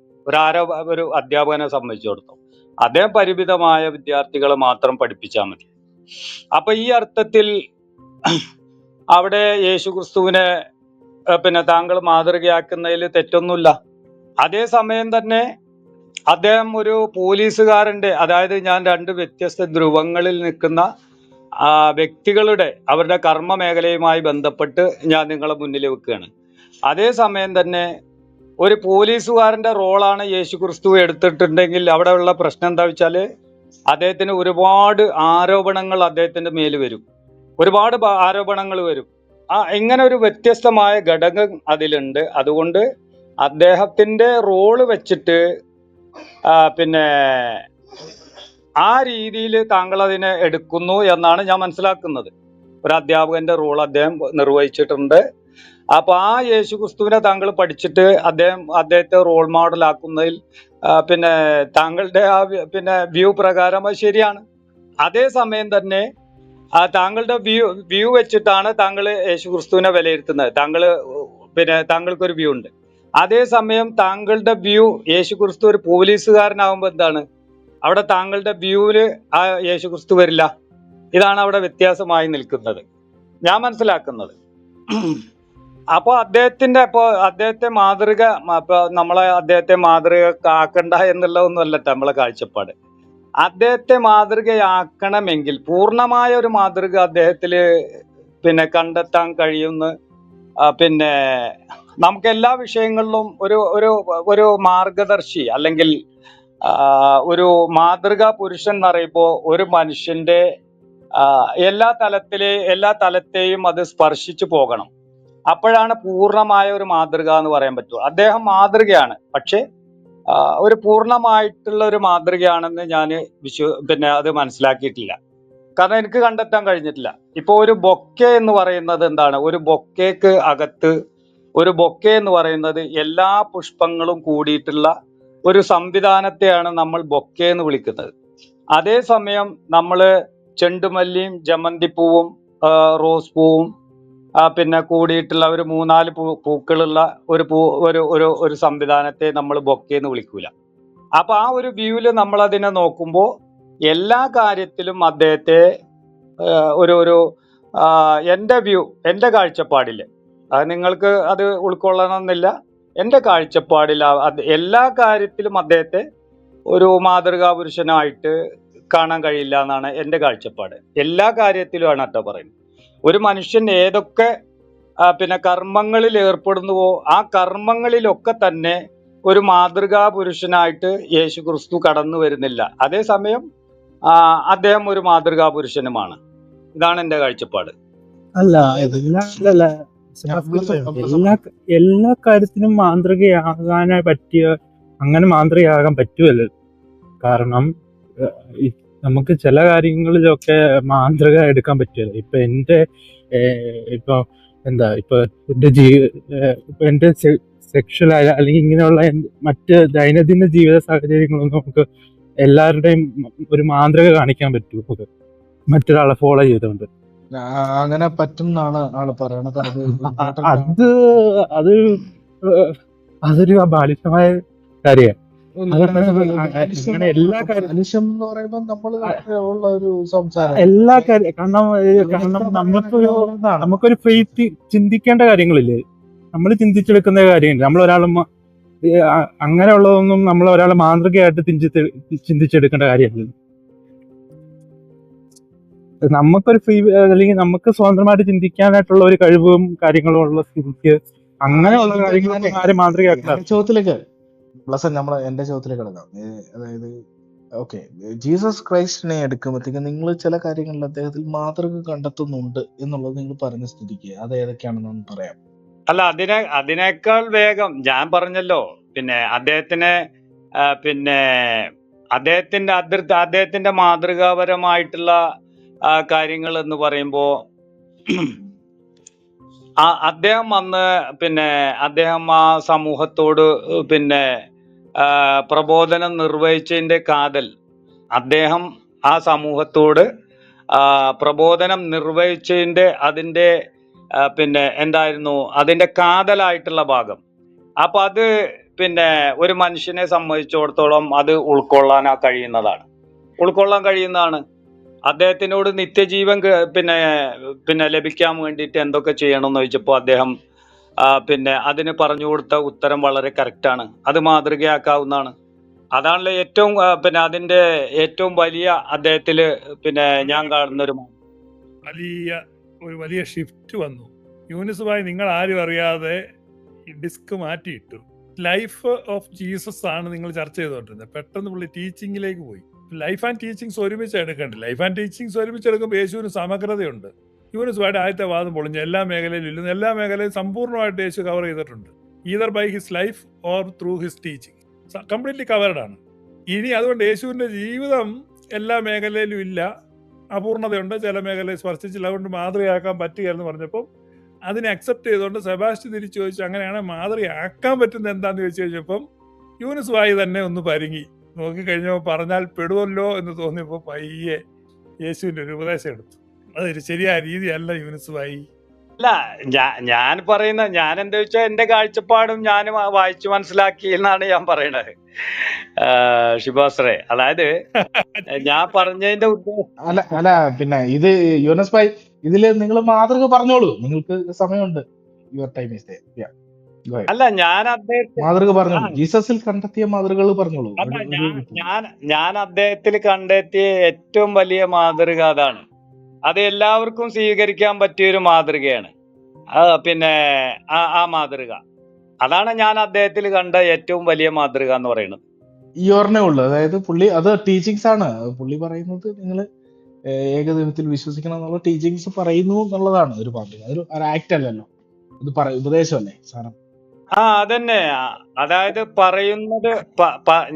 Speaker 5: ഒരു അധ്യാപകനെ സംബന്ധിച്ചിടത്തോളം അദ്ദേഹം പരിമിതമായ വിദ്യാർത്ഥികളെ മാത്രം പഠിപ്പിച്ചാൽ മതി. അപ്പൊ ഈ അർത്ഥത്തിൽ അവിടെ യേശുക്രിസ്തുവിനെ പിന്നെ താങ്കൾ മാതൃകയാക്കുന്നതിൽ തെറ്റൊന്നുമില്ല. അതേസമയം തന്നെ അദ്ദേഹം ഒരു പോലീസുകാരന്റെ, അതായത് ഞാൻ രണ്ട് വ്യത്യസ്ത ധ്രുവങ്ങളിൽ നിൽക്കുന്ന വ്യക്തികളുടെ അവരുടെ കർമ്മ മേഖലയുമായി ബന്ധപ്പെട്ട് ഞാൻ നിങ്ങളെ മുന്നിൽ വെക്കുകയാണ്. അതേസമയം തന്നെ ഒരു പോലീസുകാരന്റെ റോളാണ് യേശു ക്രിസ്തു എടുത്തിട്ടുണ്ടെങ്കിൽ അവിടെയുള്ള പ്രശ്നം എന്താ വെച്ചാൽ അദ്ദേഹത്തിന് ഒരുപാട് ആരോപണങ്ങൾ അദ്ദേഹത്തിന്റെ മേൽ വരും, ഒരുപാട് ആരോപണങ്ങൾ വരും. ഇങ്ങനെ ഒരു വ്യത്യസ്തമായ ഘടകം അതിലുണ്ട്. അതുകൊണ്ട് അദ്ദേഹത്തിന്റെ റോള് വെച്ചിട്ട് പിന്നെ ആ രീതിയിൽ താങ്കൾ അതിനെ എടുക്കുന്നു എന്നാണ് ഞാൻ മനസ്സിലാക്കുന്നത്. ഒരു അധ്യാപകന്റെ റോൾ അദ്ദേഹം നിർവഹിച്ചിട്ടുണ്ട്. അപ്പൊ ആ യേശു ക്രിസ്തുവിനെ താങ്കൾ പഠിച്ചിട്ട് അദ്ദേഹത്തെ റോൾ മോഡലാക്കുന്നതിൽ പിന്നെ താങ്കളുടെ ആ പിന്നെ വ്യൂ പ്രകാരം അത് ശരിയാണ്. അതേസമയം തന്നെ താങ്കളുടെ വ്യൂ വെച്ചിട്ടാണ് താങ്കൾ യേശു ക്രിസ്തുവിനെ വിലയിരുത്തുന്നത്. താങ്കൾക്കൊരു വ്യൂ ഉണ്ട്. അതേസമയം താങ്കളുടെ വ്യൂ യേശു ക്രിസ്തു ഒരു പോലീസുകാരനാകുമ്പോൾ എന്താണ് അവിടെ താങ്കളുടെ വ്യൂവില് ആ യേശു ക്രിസ്തു വരില്ല. ഇതാണ് അവിടെ വ്യത്യാസമായി നിൽക്കുന്നത് ഞാൻ മനസ്സിലാക്കുന്നത്. അപ്പൊ അദ്ദേഹത്തെ മാതൃക, നമ്മളെ അദ്ദേഹത്തെ മാതൃക ആക്കണ്ട എന്നുള്ളതൊന്നുമല്ല നമ്മളെ കാഴ്ചപ്പാട്. അദ്ദേഹത്തെ മാതൃകയാക്കണമെങ്കിൽ പൂർണ്ണമായ ഒരു മാതൃക അദ്ദേഹത്തില് പിന്നെ കണ്ടെത്താൻ കഴിയുന്ന പിന്നെ നമുക്ക് എല്ലാ വിഷയങ്ങളിലും ഒരു മാർഗദർശി അല്ലെങ്കിൽ ഒരു മാതൃകാ പുരുഷൻ എന്ന് പറയുമ്പോൾ ഒരു മനുഷ്യന്റെ എല്ലാ തലത്തെയും അത് സ്പർശിച്ചു പോകണം. അപ്പോഴാണ് പൂർണ്ണമായ ഒരു മാതൃക എന്ന് പറയാൻ പറ്റുള്ളൂ. അദ്ദേഹം മാതൃകയാണ്, പക്ഷെ ഒരു പൂർണ്ണമായിട്ടുള്ള ഒരു മാതൃകയാണെന്ന് ഞാൻ പിന്നെ അത് മനസ്സിലാക്കിയിട്ടില്ല. കാരണം എനിക്ക് കണ്ടെത്താൻ കഴിഞ്ഞിട്ടില്ല. ഇപ്പൊ ഒരു ബൊക്കെ എന്ന് പറയുന്നത് എന്താണ്? ഒരു ബൊക്കേക്ക് അകത്ത് ഒരു ബൊക്കെ എന്ന് പറയുന്നത് എല്ലാ പുഷ്പങ്ങളും കൂടിയിട്ടുള്ള ഒരു സംവിധാനത്തെയാണ് നമ്മൾ ബൊക്കെ എന്ന് വിളിക്കുന്നത്. അതേസമയം നമ്മള് ചെണ്ടുമല്ലിയും ജമന്തിപ്പൂവും റോസ് പൂവും പിന്നെ കൂടിയിട്ടുള്ള ഒരു 3-4 പൂക്കളുള്ള ഒരു സംവിധാനത്തെ നമ്മൾ ബൊക്കെ എന്ന് വിളിക്കൂല. അപ്പൊ ആ ഒരു വ്യൂവില് നമ്മൾ അതിനെ നോക്കുമ്പോൾ എല്ലാ കാര്യത്തിലും അദ്ദേഹത്തെ എന്റെ കാഴ്ചപ്പാടില്, അത് നിങ്ങൾക്ക് അത് ഉൾക്കൊള്ളണമെന്നില്ല, എന്റെ കാഴ്ചപ്പാടിൽ എല്ലാ കാര്യത്തിലും അദ്ദേഹത്തെ ഒരു മാതൃകാ പുരുഷനായിട്ട് കാണാൻ കഴിയില്ല എന്നാണ് എന്റെ കാഴ്ചപ്പാട്. എല്ലാ കാര്യത്തിലുമാണ് കേട്ടോ പറയുന്നത്. ഒരു മനുഷ്യൻ ഏതൊക്കെ പിന്നെ കർമ്മങ്ങളിൽ ഏർപ്പെടുന്നുവോ ആ കർമ്മങ്ങളിലൊക്കെ തന്നെ ഒരു മാതൃകാ പുരുഷനായിട്ട് യേശു ക്രിസ്തു കടന്നു വരുന്നില്ല. അതേസമയം അദ്ദേഹം ഒരു മാതൃകാ പുരുഷനുമാണ്. ഇതാണ് എന്റെ കാഴ്ചപ്പാട്.
Speaker 6: അല്ല എല്ലാ കാര്യത്തിനും മാതൃകയാകാനായി അങ്ങനെ മാതൃകയാകാൻ പറ്റുമല്ലോ. കാരണം നമുക്ക് ചില കാര്യങ്ങളിലൊക്കെ മാതൃക എടുക്കാൻ പറ്റുമല്ലോ. ഇപ്പൊ എന്റെ സെക്ഷലായ അല്ലെങ്കിൽ ഇങ്ങനെയുള്ള മറ്റ് ദൈനംദിന ജീവിത സാഹചര്യങ്ങളൊന്നും നമുക്ക് എല്ലാവരുടെയും ഒരു മാതൃക കാണിക്കാൻ പറ്റും മറ്റൊരാളെ ഫോളോ ചെയ്തുകൊണ്ട്.
Speaker 4: അങ്ങനെ പറ്റുന്നാണ് ആള് പറയണത്.
Speaker 6: അതൊരു ബാലിശമായ കാര്യമാണ്. എല്ലാ
Speaker 4: മനുഷ്യം എന്ന് പറയുമ്പോൾ നമ്മൾ ഉള്ള ഒരു സംസാരം
Speaker 6: എല്ലാ കാര്യം കാരണം നമുക്കൊരു ഫെയ്ത്ത് ചിന്തിക്കേണ്ട കാര്യങ്ങളില്ലേ, നമ്മൾ ചിന്തിച്ചെടുക്കുന്ന കാര്യമില്ല. നമ്മളൊരാളും അങ്ങനെയുള്ളതൊന്നും നമ്മൾ ഒരാളെ മാതൃകയായിട്ട് ചിന്തിച്ചെടുക്കേണ്ട കാര്യമല്ല. നമുക്കൊരു ഫ്രീ അല്ലെങ്കിൽ നമുക്ക് സ്വതന്ത്രമായിട്ട് ചിന്തിക്കാനായിട്ടുള്ള ഒരു കഴിവും കാര്യങ്ങളും ഉള്ള സ്ഥിതിക്ക് അങ്ങനെയുള്ള കാര്യങ്ങളൊന്നും ആരും മാതൃകയാക്കുക.
Speaker 4: ചോദ്യത്തിലേക്ക് എന്റെ ചോദ്യത്തിലേക്ക് കിടക്കാം. അതായത് ഓക്കെ, ജീസസ് ക്രൈസ്റ്റിനെ എടുക്കുമ്പോഴത്തേക്ക് നിങ്ങൾ ചില കാര്യങ്ങളിൽ അദ്ദേഹത്തിൽ മാതൃക കണ്ടെത്തുന്നുണ്ട് എന്നുള്ളത് നിങ്ങൾ പറഞ്ഞ സ്ഥിതിക്ക് അത് ഏതൊക്കെയാണെന്ന് പറയാം.
Speaker 5: അല്ല, അതിനേക്കാൾ വേഗം ഞാൻ പറഞ്ഞല്ലോ, പിന്നെ അദ്ദേഹത്തിന്റെ മാതൃകാപരമായിട്ടുള്ള കാര്യങ്ങൾ എന്ന് പറയുമ്പോ അദ്ദേഹം വന്ന് അദ്ദേഹം ആ സമൂഹത്തോട് പ്രബോധനം നിർവഹിച്ചതിന്റെ കാതൽ, അദ്ദേഹം ആ സമൂഹത്തോട് പ്രബോധനം നിർവഹിച്ചതിന്റെ അതിന്റെ എന്തായിരുന്നു അതിന്റെ കാതലായിട്ടുള്ള ഭാഗം. അപ്പൊ അത് ഒരു മനുഷ്യനെ സംബന്ധിച്ചിടത്തോളം അത് ഉൾക്കൊള്ളാൻ കഴിയുന്നതാണ്. അദ്ദേഹത്തിനോട് നിത്യജീവൻ ലഭിക്കാൻ വേണ്ടിയിട്ട് എന്തൊക്കെ ചെയ്യണമെന്ന് ചോദിച്ചപ്പോൾ അദ്ദേഹം പിന്നെ അതിന് പറഞ്ഞു കൊടുത്ത ഉത്തരം വളരെ കറക്റ്റാണ്. അത് മാതൃകയാക്കാവുന്നതാണ്. അതാണല്ലോ ഏറ്റവും പിന്നെ അതിന്റെ ഏറ്റവും വലിയ അദ്ദേഹത്തില് പിന്നെ ഞാൻ കാണുന്ന ഒരു
Speaker 2: ഒരു വലിയ ഷിഫ്റ്റ് വന്നു. യൂനിസ് ഭായ്, നിങ്ങൾ ആരും അറിയാതെ ഈ ഡിസ്ക് മാറ്റിയിട്ടു. ലൈഫ് ഓഫ് ജീസസ് ആണ് നിങ്ങൾ ചർച്ച ചെയ്തുകൊണ്ടിരുന്നത്. പെട്ടെന്ന് പുള്ളി ടീച്ചിങ്ങിലേക്ക് പോയി. ലൈഫ് ആൻഡ് ടീച്ചിങ്സ് ഒരുമിച്ച് എടുക്കണ്ടേ? ലൈഫ് ആൻഡ് ടീച്ചിങ്സ് ഒരുമിച്ച് എടുക്കുമ്പോൾ യേശുവിന് സമഗ്രതയുണ്ട്. യൂനിസ് ഭായുടെ ആദ്യത്തെ വാദം പൊളിഞ്ഞു. എല്ലാ മേഖലയിലും ഇല്ലെന്ന്. എല്ലാ മേഖലയും സമ്പൂർണ്ണമായിട്ട് യേശു കവർ ചെയ്തിട്ടുണ്ട്. Either by his life or through his teaching. Completely covered ആണ്. ഇനി അതുകൊണ്ട് യേശുവിന്റെ ജീവിതം എല്ലാ മേഖലയിലും ഇല്ല, അപൂർണതയുണ്ട്, ചില മേഖലയിൽ സ്പർശിച്ചില്ല, അതുകൊണ്ട് മാതൃകയാക്കാൻ പറ്റുകയെന്ന് പറഞ്ഞപ്പോൾ അതിനെ അക്സെപ്റ്റ് ചെയ്തുകൊണ്ട് സെബാസ്റ്റ്യൻ തിരിച്ചു ചോദിച്ചു, അങ്ങനെയാണ് മാതൃകയാക്കാൻ പറ്റുന്നത് എന്താണെന്ന് ചോദിച്ചു കഴിഞ്ഞപ്പം യൂനിസ് ഭായ് തന്നെ ഒന്ന് പരുങ്ങി നോക്കിക്കഴിഞ്ഞപ്പോൾ പറഞ്ഞാൽ പെടുമല്ലോ എന്ന് തോന്നിയപ്പോൾ പയ്യെ യേശുവിൻ്റെ ഒരു ഉപദേശം എടുത്തു. അതൊരു ശരിയായ രീതിയല്ല യൂനിസ് ഭായ്.
Speaker 5: അല്ല, ഞാൻ പറയുന്ന ഞാൻ എന്താ വെച്ചാൽ എന്റെ കാഴ്ചപ്പാടും ഞാൻ വായിച്ചു മനസ്സിലാക്കി എന്നാണ് ഞാൻ പറയണത് ഷിബാസ്രേ. അതായത് ഞാൻ പറഞ്ഞതിന്റെ ഉദ്ദേശം
Speaker 4: അല്ല പിന്നെ ഇത് യോനസ് ഭായ്, ഇതില് നിങ്ങൾ മാതൃക പറഞ്ഞോളൂ, നിങ്ങൾക്ക് സമയമുണ്ട്. യുവർ ടൈം ഈസ്
Speaker 5: അല്ല, ഞാൻ അദ്ദേഹത്തെ
Speaker 4: മാതൃക പറഞ്ഞോളൂ, ജീസസിൽ കണ്ടെത്തിയ മാതൃകകൾ പറഞ്ഞോളൂ.
Speaker 5: ഞാൻ അദ്ദേഹത്തിൽ കണ്ടെത്തിയ ഏറ്റവും വലിയ മാതൃക അതാണ്. അത് എല്ലാവർക്കും സ്വീകരിക്കാൻ പറ്റിയൊരു മാതൃകയാണ്. പിന്നെ ആ മാതൃക അതാണ് ഞാൻ അദ്ദേഹത്തിൽ കണ്ട ഏറ്റവും വലിയ മാതൃക എന്ന് പറയുന്നത്.
Speaker 4: ഈ ഓർമ്മ ഉള്ളു. അതായത് പുള്ളി അത് ടീച്ചിങ്സ് ആണ് പുള്ളി പറയുന്നത്. നിങ്ങൾ ഏകദൈവത്തിൽ വിശ്വസിക്കണം എന്നുള്ള ടീച്ചിങ്സ് പറയുന്നു എന്നുള്ളതാണ് ഒരു മാതൃക. ഒരു ആക്ട് അല്ലല്ലോ, ഇത് ഉപദേശമല്ലേ സാധനം.
Speaker 5: അതന്നെ. അതായത് പറയുന്നത്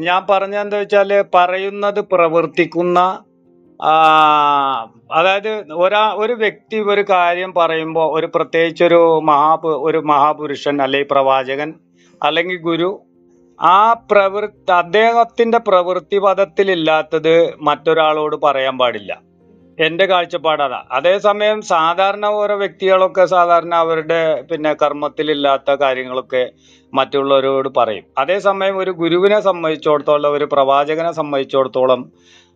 Speaker 5: ഞാൻ പറഞ്ഞെന്താ വെച്ചാല് പറയുന്നത് പ്രവർത്തിക്കുന്ന അതായത് ഒരു വ്യക്തി ഒരു കാര്യം പറയുമ്പോൾ ഒരു പ്രത്യേകിച്ച് ഒരു മഹാപുരുഷൻ അല്ലെങ്കിൽ പ്രവാചകൻ അല്ലെങ്കിൽ ഗുരു അദ്ദേഹത്തിന്റെ പ്രവൃത്തി പദത്തിലില്ലാത്തത് മറ്റൊരാളോട് പറയാൻ പാടില്ല. എന്റെ കാഴ്ചപ്പാട് അതാ. അതേസമയം സാധാരണ ഓരോ വ്യക്തികളൊക്കെ സാധാരണ അവരുടെ പിന്നെ കർമ്മത്തിലില്ലാത്ത കാര്യങ്ങളൊക്കെ മറ്റുള്ളവരോട് പറയും. അതേസമയം ഒരു ഗുരുവിനെ സംബന്ധിച്ചിടത്തോളം, ഒരു പ്രവാചകനെ സംബന്ധിച്ചിടത്തോളം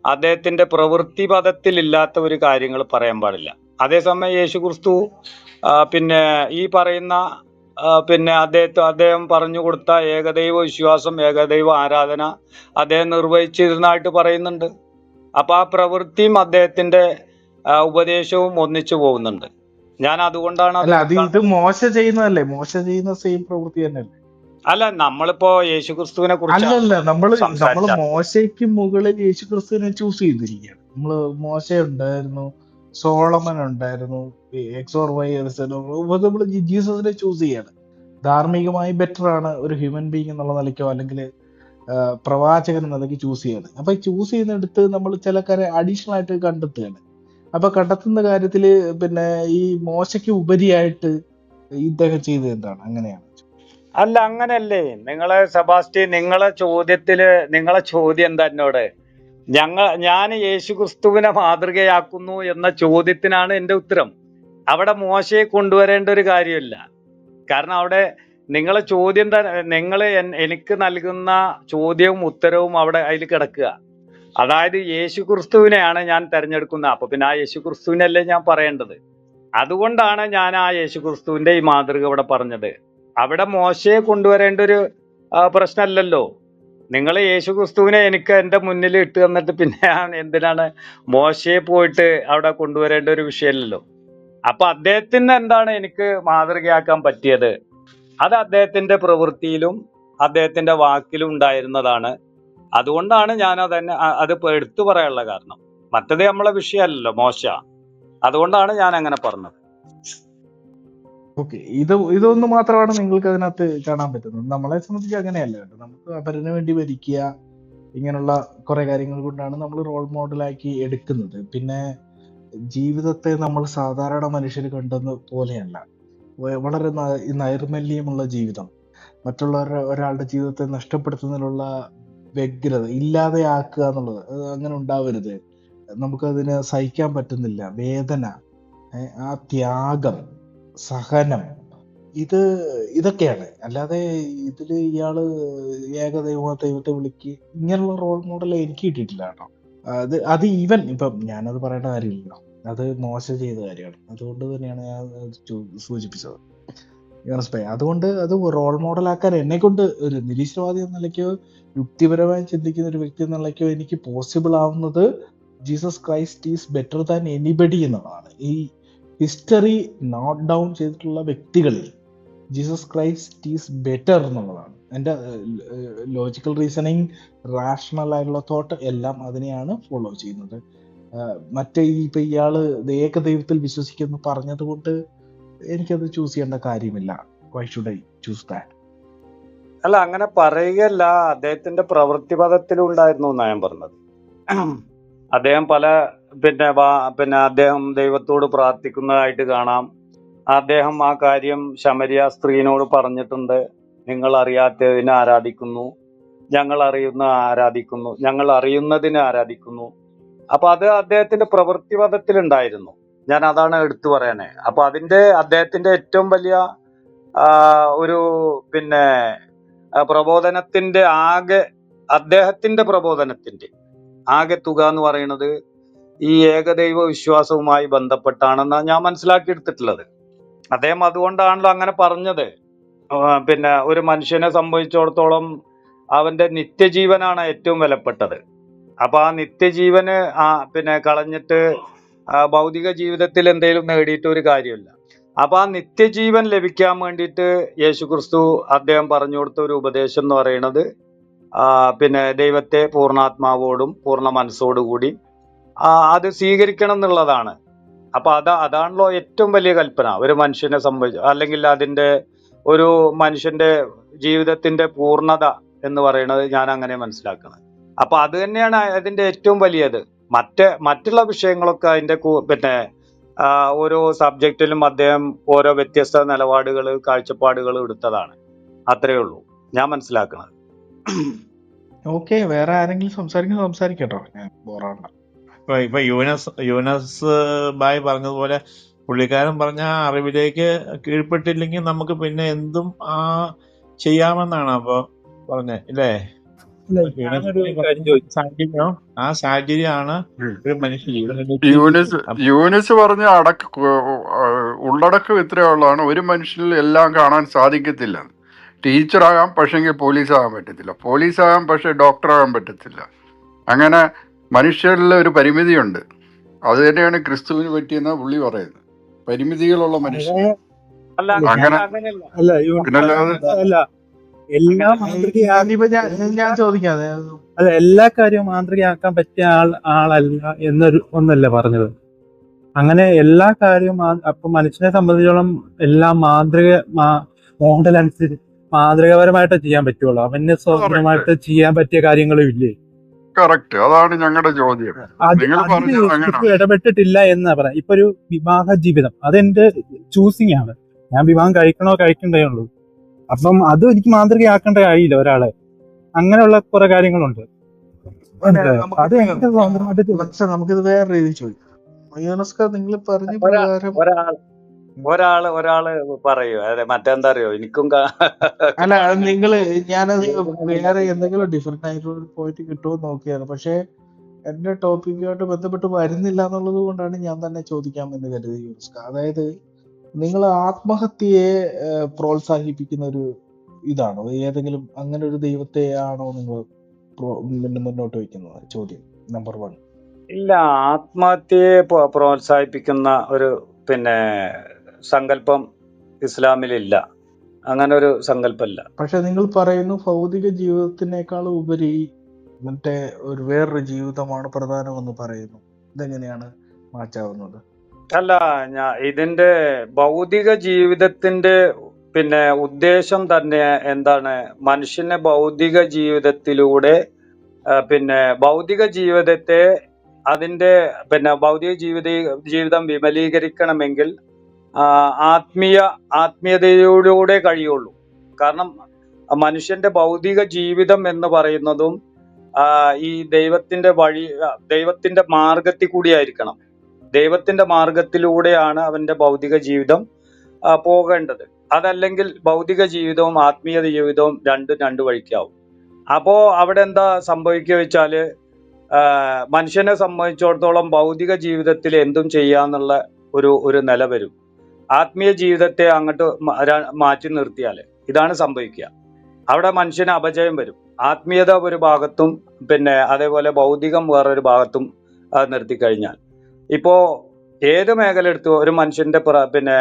Speaker 5: അദ്ദേഹത്തിന്റെ പ്രവൃത്തി പദത്തിലില്ലാത്ത ഒരു കാര്യങ്ങൾ പറയാൻ പാടില്ല. അതേസമയം യേശുക്രിസ്തു പിന്നെ ഈ പറയുന്ന പിന്നെ അദ്ദേഹം പറഞ്ഞു കൊടുത്ത ഏകദൈവ വിശ്വാസം, ഏകദൈവ ആരാധന അദ്ദേഹം നിർവഹിച്ചിരുന്നതായിട്ട് പറയുന്നുണ്ട്. അപ്പൊ ആ പ്രവൃത്തിയും അദ്ദേഹത്തിന്റെ ഉപദേശവും ഒന്നിച്ചു പോകുന്നുണ്ട്. ഞാൻ അതുകൊണ്ടാണ്
Speaker 4: ഇത് മോശ ചെയ്യുന്നതല്ലേ, മോശ ചെയ്യുന്ന സെയിം പ്രവൃത്തി തന്നെയല്ലേ?
Speaker 5: അല്ല, നമ്മളിപ്പോ യേശുക്രിസ്തുവിനെ കുറിച്ച്
Speaker 4: അല്ലല്ല, നമ്മള് മോശയ്ക്ക് മുകളിൽ യേശുക്രിസ്തുവിനെ ചൂസ് ചെയ്തിരിക്കുകയാണ്. നമ്മള് മോശ ഉണ്ടായിരുന്നു, സോളമൻ ഉണ്ടായിരുന്നു, നമ്മള് ജീസസിനെ ചൂസ് ചെയ്യാണ്. ധാർമ്മികമായി ബെറ്റർ ആണ് ഒരു ഹ്യൂമൻ ബീങ് എന്നുള്ള നിലയ്ക്കോ അല്ലെങ്കിൽ പ്രവാചകൻ എന്ന നിലയ്ക്ക് ചൂസ് ചെയ്യാണ്. അപ്പൊ ചൂസ് ചെയ്യുന്നിടത്ത് നമ്മൾ ചില കാര്യം അഡീഷണൽ ആയിട്ട് കണ്ടെത്തുകയാണ്. അപ്പൊ കണ്ടെത്തുന്ന കാര്യത്തില് പിന്നെ ഈ മോശയ്ക്ക് ഉപരിയായിട്ട് ഇദ്ദേഹം ചെയ്തത് എന്താണ്? അങ്ങനെയാണ്?
Speaker 5: അല്ല, അങ്ങനല്ലേ. സെബാസ്റ്റ്യൻ, നിങ്ങളെ ചോദ്യം എന്താ എന്നോട്? ഞാൻ യേശുക്രിസ്തുവിനെ മാതൃകയാക്കുന്നു എന്ന ചോദ്യത്തിനാണ് എന്റെ ഉത്തരം. അവിടെ മോശയെ കൊണ്ടുവരേണ്ട ഒരു കാര്യമില്ല. കാരണം അവിടെ നിങ്ങളെ ചോദ്യം എനിക്ക് നൽകുന്ന ചോദ്യവും ഉത്തരവും അവിടെ അതിൽ കിടക്കുക. അതായത് യേശുക്രിസ്തുവിനെയാണ് ഞാൻ തെരഞ്ഞെടുക്കുന്നത്. അപ്പൊ പിന്നെ ആ യേശുക്രിസ്തുവിനല്ലേ ഞാൻ പറയേണ്ടത്. അതുകൊണ്ടാണ് ഞാൻ ആ യേശുക്രിസ്തുവിന്റെ ഈ മാതൃക ഇവിടെ പറഞ്ഞത്. അവിടെ മോശയെ കൊണ്ടുവരേണ്ട ഒരു പ്രശ്നമല്ലല്ലോ. നിങ്ങൾ യേശുക്രിസ്തുവിനെ എനിക്ക് എന്റെ മുന്നിൽ ഇട്ട് തന്നിട്ട് പിന്നെ ഞാൻ എന്തിനാണ് മോശയെ പോയിട്ട് അവിടെ കൊണ്ടുവരേണ്ട ഒരു വിഷയമല്ലല്ലോ. അപ്പൊ അദ്ദേഹത്തിന് എന്താണ് എനിക്ക് മാതൃകയാക്കാൻ പറ്റിയത്? അത് അദ്ദേഹത്തിന്റെ പ്രവൃത്തിയിലും അദ്ദേഹത്തിന്റെ വാക്കിലും ഉണ്ടായിരുന്നതാണ്. അതുകൊണ്ടാണ് ഞാൻ അത് എടുത്തു പറയാനുള്ള കാരണം. മറ്റത് നമ്മളെ വിഷയമല്ലല്ലോ മോശ. അതുകൊണ്ടാണ് ഞാൻ അങ്ങനെ പറഞ്ഞത്.
Speaker 4: ഓക്കെ, ഇതൊന്നും മാത്രമാണ് നിങ്ങൾക്ക് അതിനകത്ത് കാണാൻ പറ്റുന്നത്. നമ്മളെ സംബന്ധിച്ച് അങ്ങനെയല്ല കേട്ടോ. നമുക്ക് അവരിന് വേണ്ടി ഭരിക്കുക, ഇങ്ങനെയുള്ള കുറെ കാര്യങ്ങൾ കൊണ്ടാണ് നമ്മൾ റോൾ മോഡലാക്കി എടുക്കുന്നത്. പിന്നെ ജീവിതത്തെ നമ്മൾ സാധാരണ മനുഷ്യർ കണ്ടെന്ന പോലെയല്ല. വളരെ നൈർമല്യമുള്ള ജീവിതം, ഒരാളുടെ ജീവിതത്തെ നഷ്ടപ്പെടുത്തുന്നതിനുള്ള വ്യഗ്രത ഇല്ലാതെയാക്കുക എന്നുള്ളത് അങ്ങനെ ഉണ്ടാവരുത്. നമുക്കതിന് സഹിക്കാൻ പറ്റുന്നില്ല, വേദന, ആ ത്യാഗം, സഹനം, ഇതൊക്കെയാണ്. അല്ലാതെ ഇതില് ഇയാള് ദൈവത്തെ വിളിക്ക് ഇങ്ങനെയുള്ള റോൾ മോഡൽ എനിക്ക് കിട്ടിയിട്ടില്ല കേട്ടോ. അത് ഈവൻ ഇപ്പം ഞാനത് പറയേണ്ട കാര്യമില്ലല്ലോ, അത് മോശം ചെയ്ത കാര്യമാണ്. അതുകൊണ്ട് തന്നെയാണ് ഞാൻ സൂചിപ്പിച്ചത്. യോനസ് ഭായി. അതുകൊണ്ട് അത് റോൾ മോഡലാക്കാൻ എന്നെ കൊണ്ട് ഒരു നിരീശ്വരവാദി എന്ന നിലയ്ക്കോ യുക്തിപരമായി ചിന്തിക്കുന്ന ഒരു വ്യക്തി എന്ന നിലയ്ക്കോ എനിക്ക് പോസിബിൾ ആവുന്നത് Jesus Christ is better than anybody എന്നുള്ളതാണ്. ഈ ഹിസ്റ്ററി നോട്ട് ഡൗൺ ചെയ്തിട്ടുള്ള വ്യക്തികളിൽ ജീസസ് ക്രൈസ്റ്റ് ഈസ് ബെറ്റർ എന്നുള്ളതാണ് എൻ്റെ ലോജിക്കൽ റീസണിങ്, റാഷണൽ ആയിട്ടുള്ള തോട്ട് എല്ലാം അതിനെയാണ് ഫോളോ ചെയ്യുന്നത്. മറ്റേ ഇപ്പൊ ഇയാള് ഏകദൈവത്തിൽ വിശ്വസിക്കുന്നു പറഞ്ഞത് കൊണ്ട് എനിക്കത് ചൂസ് ചെയ്യേണ്ട കാര്യമില്ല. Why should I choose that?
Speaker 5: അല്ല, അങ്ങനെ പറയുകയല്ല, അദ്ദേഹത്തിന്റെ പ്രവൃത്തി പദത്തിലുണ്ടായിരുന്നു എന്നാ ഞാൻ പറഞ്ഞത്. അദ്ദേഹം പല പിന്നെ അദ്ദേഹം ദൈവത്തോട് പ്രാർത്ഥിക്കുന്നതായിട്ട് കാണാം. അദ്ദേഹം ആ കാര്യം ശമരിയ സ്ത്രീനോട് പറഞ്ഞിട്ടുണ്ട്. നിങ്ങൾ അറിയാത്തതിനെ ആരാധിക്കുന്നു, ഞങ്ങൾ അറിയുന്നതിനെ ആരാധിക്കുന്നു. അപ്പൊ അത് അദ്ദേഹത്തിന്റെ പ്രവൃത്തി പദത്തിലുണ്ടായിരുന്നു. ഞാൻ അതാണ് എടുത്തു പറയാനേ. അപ്പൊ അദ്ദേഹത്തിന്റെ ഏറ്റവും വലിയ ഒരു പിന്നെ പ്രബോധനത്തിന്റെ അദ്ദേഹത്തിന്റെ പ്രബോധനത്തിന്റെ ആകെ തുക എന്ന് പറയുന്നത് ഈ ഏകദൈവ വിശ്വാസവുമായി ബന്ധപ്പെട്ടാണെന്നാണ് ഞാൻ മനസ്സിലാക്കിയെടുത്തിട്ടുള്ളത്. അദ്ദേഹം അതുകൊണ്ടാണല്ലോ അങ്ങനെ പറഞ്ഞത്. പിന്നെ ഒരു മനുഷ്യനെ സംബന്ധിച്ചിടത്തോളം അവന്റെ നിത്യജീവനാണ് ഏറ്റവും വിലപ്പെട്ടത്. അപ്പൊ ആ നിത്യജീവന് പിന്നെ കളഞ്ഞിട്ട് ഭൗതിക ജീവിതത്തിൽ എന്തെങ്കിലും നേടിയിട്ട് ഒരു കാര്യമില്ല. അപ്പൊ ആ നിത്യജീവൻ ലഭിക്കാൻ വേണ്ടിയിട്ട് യേശുക്രിസ്തു അദ്ദേഹം പറഞ്ഞു കൊടുത്ത ഒരു ഉപദേശം എന്ന് പറയുന്നത് പിന്നെ ദൈവത്തെ പൂർണ്ണാത്മാവോടും പൂർണ്ണ മനസ്സോടുകൂടി അത് സ്വീകരിക്കണം എന്നുള്ളതാണ്. അപ്പൊ അതാണല്ലോ ഏറ്റവും വലിയ കൽപ്പന ഒരു മനുഷ്യനെ സംബന്ധിച്ച്, അല്ലെങ്കിൽ അതിന്റെ ഒരു മനുഷ്യന്റെ ജീവിതത്തിന്റെ പൂർണ്ണത എന്ന് പറയുന്നത് ഞാൻ അങ്ങനെ മനസ്സിലാക്കുന്നത്. അപ്പൊ അത് തന്നെയാണ് അതിന്റെ ഏറ്റവും വലിയത്. മറ്റുള്ള വിഷയങ്ങളൊക്കെ അതിന്റെ പിന്നെ ഓരോ സബ്ജക്റ്റിലും അദ്ദേഹം ഓരോ വ്യത്യസ്ത നിലപാടുകൾ, കാഴ്ചപ്പാടുകൾ എടുത്തതാണ്. അത്രയേ ഉള്ളൂ ഞാൻ മനസ്സിലാക്കുന്നത്.
Speaker 4: ഓക്കെ, വേറെ ആരെങ്കിലും സംസാരിക്കട്ടോ, ഞാൻ ബോറാണ്ട.
Speaker 7: ഇപ്പൊ യൂനസ് ബായ് പറഞ്ഞതുപോലെ പുള്ളിക്കാരൻ പറഞ്ഞ അറിവിലേക്ക് കീഴ്പ്പെട്ടില്ലെങ്കിൽ നമുക്ക് പിന്നെ എന്തും ചെയ്യാമെന്നാണ് അപ്പൊ പറഞ്ഞത് ഇല്ലേ? ആ സാഹചര്യമാണ് ഒരു മനുഷ്യൻ.
Speaker 8: യൂനിസ് പറഞ്ഞ ഉള്ളടക്കം ഇത്രേ ഉള്ളതാണ്. ഒരു മനുഷ്യനിൽ എല്ലാം കാണാൻ സാധിക്കത്തില്ല. ടീച്ചറാകാം, പക്ഷെങ്കിൽ പോലീസാകാൻ പറ്റത്തില്ല. പോലീസാകാം, പക്ഷെ ഡോക്ടറാകാൻ പറ്റത്തില്ല. അങ്ങനെ മനുഷ്യരിൽ ഒരു പരിമിതിയുണ്ട്. അത് തന്നെയാണ് ക്രിസ്തുവിന് പറ്റിയെന്ന പുള്ളി പറയുന്നത്. പരിമിതികളുള്ള മനുഷ്യൻ. അങ്ങനെ
Speaker 4: ഞാൻ ചോദിക്കാതെ
Speaker 6: അല്ല, എല്ലാ കാര്യവും മാതൃകയാക്കാൻ പറ്റിയ ആളല്ല ഒന്നല്ല പറഞ്ഞത്. അങ്ങനെ എല്ലാ കാര്യവും അപ്പൊ മനുഷ്യനെ സംബന്ധിച്ചോളം എല്ലാം മോഡൽ അനുസരിച്ച് മാതൃകാപരമായിട്ട് ചെയ്യാൻ പറ്റുള്ളൂ. അവന് സ്വന്തമായിട്ട് ചെയ്യാൻ പറ്റിയ കാര്യങ്ങളും ഇല്ലേ?
Speaker 8: കറക്റ്റ്, അതാണ് ഞങ്ങളുടെ ചോദ്യം.
Speaker 6: ഇടപെട്ടിട്ടില്ല എന്നാ പറയാം. ഇപ്പൊ ഒരു വിവാഹ ജീവിതം അതെന്റെ ചൂസിങ് ആണ്. ഞാൻ വിവാഹം കഴിക്കണോ കഴിക്കണ്ടേ ഉള്ളൂ. അപ്പം അത് എനിക്ക് മാതൃകയാക്കേണ്ട കാര്യമില്ല ഒരാളെ. അങ്ങനെയുള്ള കുറെ കാര്യങ്ങളുണ്ട്. അത്
Speaker 4: നമുക്കിത് വേറെ രീതിയിൽ ചോദിക്കാം. നിങ്ങൾ പറഞ്ഞ പ്രകാരം
Speaker 5: ഒരാള് പറയൂ. അതെ, മറ്റെന്താ അറിയോ, എനിക്കും
Speaker 4: അല്ല, ഞാനത് വേറെ എന്തെങ്കിലും ഡിഫറെന്റ് ആയിട്ടുള്ള പോയിന്റ് കിട്ടുമോ നോക്കിയാണ്. പക്ഷെ എന്റെ ടോപ്പിക്കുമായിട്ട് ബന്ധപ്പെട്ട് വരുന്നില്ല എന്നുള്ളത് കൊണ്ടാണ് ഞാൻ തന്നെ ചോദിക്കാമെന്ന് കരുതി. അതായത് നിങ്ങൾ ആത്മഹത്യയെ പ്രോത്സാഹിപ്പിക്കുന്ന ഒരു ഇതാണോ? ഏതെങ്കിലും അങ്ങനെ ഒരു ദൈവത്തെ ആണോ നിങ്ങൾ മുന്നോട്ട് വയ്ക്കുന്നത്? ചോദ്യം നമ്പർ 1.
Speaker 5: ഇല്ല, ആത്മഹത്യയെ പ്രോത്സാഹിപ്പിക്കുന്ന ഒരു സങ്കല്പം ഇസ്ലാമിലില്ല. അങ്ങനെ ഒരു സങ്കല്പമില്ല.
Speaker 4: പക്ഷെ നിങ്ങൾ പറയുന്നു ഭൗതിക ജീവിതത്തിനേക്കാൾ ഉപരി മറ്റേ ഒരു വേറൊരു ജീവിതമാണ് പ്രധാനമെന്ന് പറയുന്നു. ഇതെങ്ങനെയാണ് മാച്ചാവുന്നത്?
Speaker 5: അല്ല, ഇതിന്റെ ഭൗതിക ജീവിതത്തിന്റെ ഉദ്ദേശം തന്നെ എന്താണ്? മനുഷ്യനെ ഭൗതിക ജീവിതത്തിലൂടെ ഭൗതിക ജീവിതത്തെ അതിന്റെ ഭൗതിക ജീവിതം വിമലീകരിക്കണമെങ്കിൽ ആത്മീയതയിലൂടെ കഴിയുള്ളൂ. കാരണം മനുഷ്യന്റെ ഭൗതിക ജീവിതം എന്ന് പറയുന്നതും ഈ ദൈവത്തിന്റെ മാർഗത്തിൽ കൂടിയായിരിക്കണം. ദൈവത്തിന്റെ മാർഗത്തിലൂടെയാണ് അവന്റെ ഭൗതിക ജീവിതം പോകേണ്ടത്. അതല്ലെങ്കിൽ ഭൗതിക ജീവിതവും ആത്മീയ ജീവിതവും രണ്ട് വഴിക്കാവും. അപ്പോ അവിടെ എന്താ സംഭവിക്കുക വെച്ചാല്, മനുഷ്യനെ സംബന്ധിച്ചിടത്തോളം ഭൗതിക ജീവിതത്തിൽ എന്തും ചെയ്യാന്നുള്ള ഒരു നില വരും. ആത്മീയ ജീവിതത്തെ അങ്ങോട്ട് മാറ്റി നിർത്തിയാൽ ഇതാണ് സംഭവിക്കുക. അവിടെ മനുഷ്യന് അപജയം വരും. ആത്മീയത ഒരു ഭാഗത്തും പിന്നെ അതേപോലെ ഭൗതികം വേറൊരു ഭാഗത്തും നിർത്തിക്കഴിഞ്ഞാൽ, ഇപ്പോ ഏത് മേഖല എടുത്തു ഒരു മനുഷ്യന്റെ പിന്നെ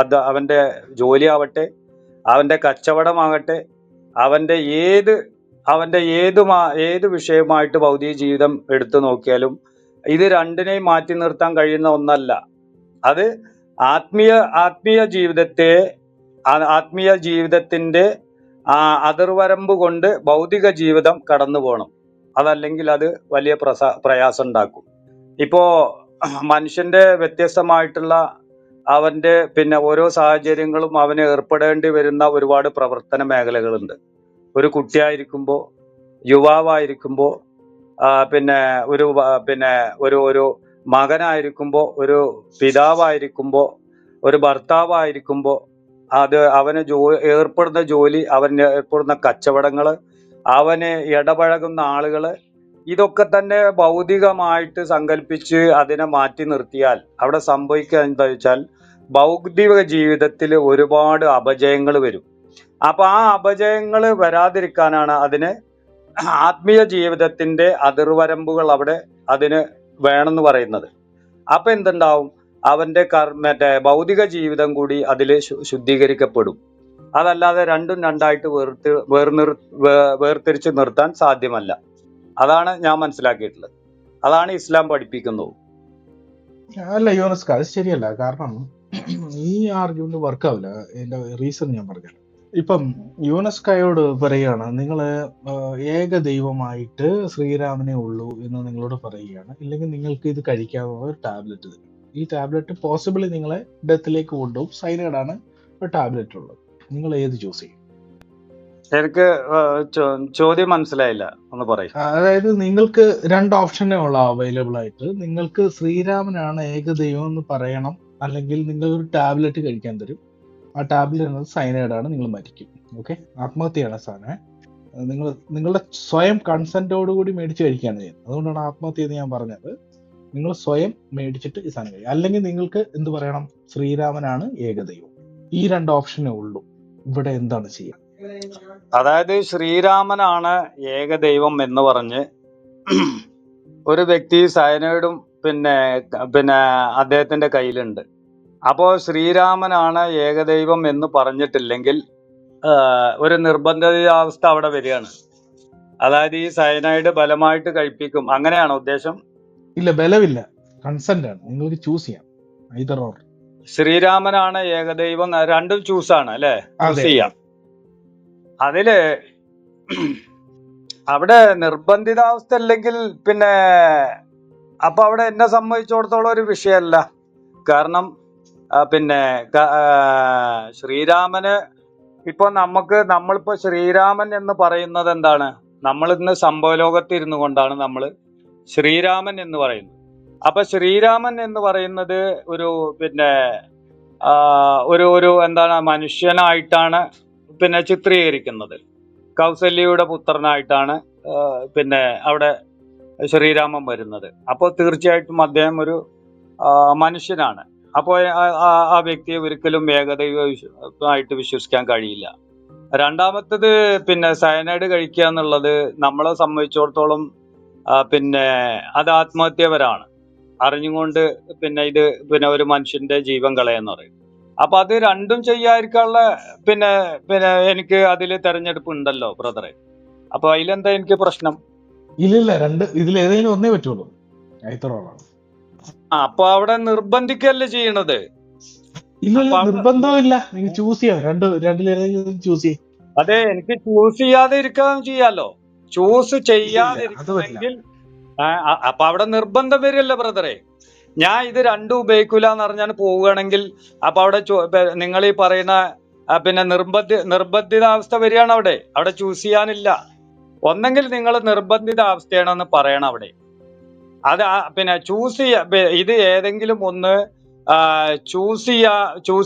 Speaker 5: അത് അവന്റെ ജോലി ആവട്ടെ, അവന്റെ കച്ചവടമാകട്ടെ, അവന്റെ ഏത് വിഷയമായിട്ട് ഭൗതിക ജീവിതം എടുത്തു നോക്കിയാലും ഇത് രണ്ടിനെയും മാറ്റി നിർത്താൻ കഴിയുന്ന ഒന്നല്ല. അത് ആത്മീയ ജീവിതത്തിന്റെ അതിർവരമ്പ് കൊണ്ട് ഭൗതിക ജീവിതം കടന്നു പോകണം. അതല്ലെങ്കിൽ അത് വലിയ പ്രയാസം ഉണ്ടാക്കും. ഇപ്പോ മനുഷ്യന്റെ വ്യത്യസ്തമായിട്ടുള്ള അവന്റെ പിന്നെ ഓരോ സാഹചര്യങ്ങളും അവന് ഏർപ്പെടേണ്ടി വരുന്ന ഒരുപാട് പ്രവർത്തന മേഖലകളുണ്ട്. ഒരു കുട്ടിയായിരിക്കുമ്പോ, യുവാവായിരിക്കുമ്പോ, പിന്നെ ഒരു മകനായിരിക്കുമ്പോ, ഒരു പിതാവായിരിക്കുമ്പോ, ഒരു ഭർത്താവായിരിക്കുമ്പോ, അത് അവന് ഏർപ്പെടുന്ന ജോലി, അവന് ഏർപ്പെടുന്ന കച്ചവടങ്ങള്, അവന് ഇടപഴകുന്ന ആളുകള്, ഇതൊക്കെ തന്നെ ഭൗതികമായിട്ട് സങ്കല്പിച്ച് അതിനെ മാറ്റി നിർത്തിയാൽ അവിടെ സംഭവിക്കുക എന്താ വെച്ചാൽ ഭൗതിക ജീവിതത്തിൽ ഒരുപാട് അപജയങ്ങൾ വരും. അപ്പൊ ആ അപജയങ്ങൾ വരാതിരിക്കാനാണ് അതിന് ആത്മീയ ജീവിതത്തിന്റെ അതിർവരമ്പുകൾ അവിടെ അതിന് വേണമെന്ന് പറയുന്നത്. അപ്പൊ എന്തുണ്ടാവും? അവന്റെ ഭൗതിക ജീവിതം കൂടി അതിൽ ശുദ്ധീകരിക്കപ്പെടും. അതല്ലാതെ രണ്ടും രണ്ടായിട്ട് വേർതിരിച്ച് നിർത്താൻ സാധ്യമല്ല. അതാണ് ഞാൻ മനസ്സിലാക്കിയിട്ടുള്ളത്. അതാണ് ഇസ്ലാം പഠിപ്പിക്കുന്നത്.
Speaker 4: അല്ല യോനസ്ക, അത് ശരിയല്ല. കാരണം ഈ ആർഗ്യുമെന്റ് വർക്ക് ആവില്ല. ഇതിന്റെ റീസൺ ഞാൻ പറഞ്ഞുതരാം. ഇപ്പം യുനെസ്കോയോട് പറയുകയാണ്, നിങ്ങൾ ഏക ദൈവമായിട്ട് ശ്രീരാമനെ ഉള്ളൂ എന്ന് നിങ്ങളോട് പറയുകയാണ്, ഇല്ലെങ്കിൽ നിങ്ങൾക്ക് ഇത് കഴിക്കാവുന്ന ഒരു ടാബ്ലറ്റ് തരും. ഈ ടാബ്ലറ്റ് പോസിബിളി നിങ്ങളെ ഡെത്തിലേക്ക് കൊണ്ടുപോകും. സൈനൈഡാണ് ഒരു ടാബ്ലറ്റ് ഉള്ളത്. നിങ്ങൾ ഏത് ചൂസ് ചെയ്യും?
Speaker 5: എനിക്ക് ചോദ്യം മനസ്സിലായില്ല, ഒന്ന് പറയും.
Speaker 4: അതായത് നിങ്ങൾക്ക് രണ്ട് ഓപ്ഷനേ ഉള്ള അവൈലബിൾ ആയിട്ട്. നിങ്ങൾക്ക് ശ്രീരാമനാണ് ഏകദൈവം എന്ന് പറയണം, അല്ലെങ്കിൽ നിങ്ങൾ ഒരു ടാബ്ലറ്റ് കഴിക്കാൻ തരും. ആ ടാബ്ലറ്റ് എന്നത് സൈനൈഡാണ്, നിങ്ങൾ മരിക്കും. ഓക്കെ, ആത്മഹത്യയാണ് സാധനം. നിങ്ങളുടെ സ്വയം കൺസെന്റോടുകൂടി മേടിച്ച് കഴിക്കുകയാണ് ചെയ്യുന്നത്. അതുകൊണ്ടാണ് ആത്മഹത്യ എന്ന് ഞാൻ പറഞ്ഞത്. നിങ്ങൾ സ്വയം മേടിച്ചിട്ട് ഈ സാധനം കഴിയും. അല്ലെങ്കിൽ നിങ്ങൾക്ക് എന്ത് പറയണം? ശ്രീരാമനാണ് ഏകദൈവം. ഈ രണ്ട് ഓപ്ഷനേ ഉള്ളൂ. ഇവിടെ എന്താണ് ചെയ്യുക?
Speaker 5: അതായത് ശ്രീരാമനാണ് ഏകദൈവം എന്ന് പറഞ്ഞ് ഒരു വ്യക്തി സയനൈഡും പിന്നെ അദ്ദേഹത്തിന്റെ കയ്യിലുണ്ട്. അപ്പോ ശ്രീരാമനാണ് ഏകദൈവം എന്ന് പറഞ്ഞിട്ടില്ലെങ്കിൽ ഒരു നിർബന്ധിതാവസ്ഥ അവിടെ വരികയാണ്. അതായത് ഈ സയനൈഡ് ബലമായിട്ട് കഴിപ്പിക്കും, അങ്ങനെയാണോ ഉദ്ദേശം?
Speaker 4: ഇല്ല, ബലമില്ല, കൺസെന്റ് ആണ്. നിങ്ങൾക്ക് ചൂസ് ചെയ്യാം. Either or.
Speaker 5: ശ്രീരാമനാണ് ഏകദൈവം, രണ്ടും ചൂസാണ് അല്ലെ? ചൂസ് ചെയ്യാം. അതില് അവിടെ നിർബന്ധിതാവസ്ഥ അല്ലെങ്കിൽ പിന്നെ അപ്പൊ അവിടെ എന്നെ സംബന്ധിച്ചിടത്തോളം ഒരു വിഷയമല്ല. കാരണം ശ്രീരാമന് ഇപ്പൊ നമ്മളിപ്പോ ശ്രീരാമൻ എന്ന് പറയുന്നത് എന്താണ്? നമ്മൾ ഇന്ന് സംഭവലോകത്ത് ഇരുന്നു കൊണ്ടാണ് നമ്മൾ ശ്രീരാമൻ എന്ന് പറയുന്നത്. അപ്പൊ ശ്രീരാമൻ എന്ന് പറയുന്നത് ഒരു എന്താണ് മനുഷ്യനായിട്ടാണ് ചിത്രീകരിക്കുന്നത്. കൗസല്യയുടെ പുത്രനായിട്ടാണ് അവിടെ ശ്രീരാമൻ വരുന്നത്. അപ്പോൾ തീർച്ചയായിട്ടും അദ്ദേഹം ഒരു മനുഷ്യനാണ്. അപ്പോൾ ആ വ്യക്തിയെ ഒരിക്കലും ഏകദൈവമായിട്ട് വിശ്വസിക്കാൻ കഴിയില്ല. രണ്ടാമത്തത് സയനൈഡ് കഴിക്കുക എന്നുള്ളത് നമ്മളെ സംബന്ധിച്ചിടത്തോളം അത് ആത്മഹത്യപരമാണ്. അറിഞ്ഞുകൊണ്ട് ഇത് ഒരു മനുഷ്യന്റെ ജീവൻ കളയെന്ന് പറയും. അപ്പൊ അത് രണ്ടും ചെയ്യാതിരിക്കാനുള്ള എനിക്ക് അതില് തെരഞ്ഞെടുപ്പ് ഉണ്ടല്ലോ ബ്രദറെ. അപ്പൊ അതിലെന്താ എനിക്ക് പ്രശ്നം?
Speaker 4: ഇല്ലില്ല, ഇതിൽ ഏതെങ്കിലും ഒന്നേ പറ്റുള്ളൂ.
Speaker 5: അപ്പൊ അവിടെ നിർബന്ധിക്കല്ലേ ചെയ്യണത്?
Speaker 4: ഇല്ല, നിർബന്ധമില്ല. നിങ്ങൾ ചൂസ് ചെയ്യാം. രണ്ടിലേതെങ്കിലും ചൂസ് ചെയ്യാം.
Speaker 5: അതെ, എനിക്ക് ചൂസ് ചെയ്യാതെ ഇരിക്കാൻ ചെയ്യാലോ. ചൂസ് ചെയ്യാതിരിക്കുമെങ്കിൽ അപ്പൊ അവിടെ നിർബന്ധം വരില്ല ബ്രദറെ. ഞാൻ ഇത് രണ്ടും ഉപയോഗിക്കൂല എന്ന് പറഞ്ഞാൽ പോവുകയാണെങ്കിൽ അപ്പൊ അവിടെ നിങ്ങൾ ഈ പറയുന്ന നിർബന്ധിതാവസ്ഥ വരികയാണ്. അവിടെ ചൂസ് ചെയ്യാനില്ല. ഒന്നെങ്കിൽ നിങ്ങൾ നിർബന്ധിതാവസ്ഥയാണെന്ന് പറയണം അവിടെ. അത് ചൂസ് ചെയ്യാ, ഇത് ഏതെങ്കിലും ഒന്ന് ചൂസ്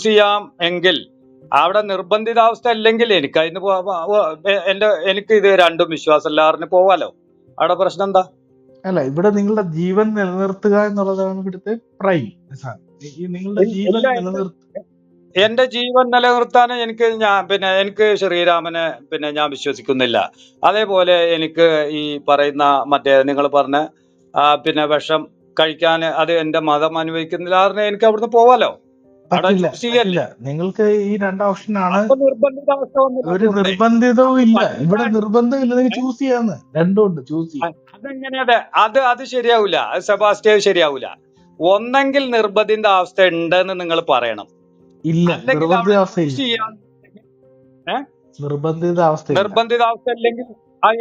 Speaker 5: ചെയ്യാം എങ്കിൽ അവിടെ നിർബന്ധിതാവസ്ഥ അല്ലെങ്കിൽ എനിക്ക് ഇത് രണ്ടും വിശ്വാസമില്ലാറിന് പോവാലോ. അവിടെ പ്രശ്നം എന്താ?
Speaker 4: അല്ല, ഇവിടെ നിങ്ങളുടെ ജീവൻ നിലനിർത്തുക എന്നുള്ളതാണ് ഇവിടുത്തെ പ്രൈം. നിങ്ങളുടെ ജീവൻ
Speaker 5: എന്റെ ജീവൻ നിലനിർത്താൻ എനിക്ക് ശ്രീരാമനെ ഞാൻ വിശ്വസിക്കുന്നില്ല. അതേപോലെ എനിക്ക് ഈ പറയുന്ന മറ്റേ നിങ്ങൾ പറഞ്ഞ വിഷം കഴിക്കാൻ അത് എന്റെ മതം അനുവദിക്കുന്നില്ല പറഞ്ഞാൽ എനിക്ക് അവിടുന്ന് പോവാലോ. അവിടെ
Speaker 4: പറ്റില്ല
Speaker 5: ചൂസ് ചെയ്യല്ലേ.
Speaker 4: പറ്റില്ല. നിങ്ങൾക്ക് ഈ രണ്ട് ഓപ്ഷനാണ്.
Speaker 5: അപ്പൊ നിർബന്ധിതാവസ്ഥ വന്നില്ല
Speaker 4: ഒരു
Speaker 5: അതുകൊണ്ടേ.
Speaker 4: നിർബന്ധിതവും
Speaker 5: അപ്പൊ
Speaker 4: ഇല്ല ഇവിടെ,
Speaker 5: പഞ്ചായത്ത്
Speaker 4: നിർബന്ധം ഇല്ല. നിങ്ങൾക്ക് ചൂസ് ചെയ്യാന്ന്, രണ്ടും ഉണ്ട്, ചൂസ് ചെയ്യാം.
Speaker 5: അതെങ്ങനെയാ അത് ശരിയാവൂല. അത് സെബാസ്റ്റ്യൻ ശരിയാവൂല. ഒന്നെങ്കിൽ നിർബന്ധിതാവസ്ഥ ഉണ്ടെന്ന് നിങ്ങൾ പറയണം,
Speaker 4: ഇല്ല,
Speaker 5: അല്ലെങ്കിൽ അവിടെ
Speaker 4: നിർബന്ധിതാവസ്ഥ
Speaker 5: ചൂസ്
Speaker 4: ഇല്ല.
Speaker 5: ചെയ്യാൻ
Speaker 4: നിർബന്ധിതാവസ്ഥ ഇല്ല.
Speaker 5: നിർബന്ധിതാവസ്ഥ അല്ലെങ്കിൽ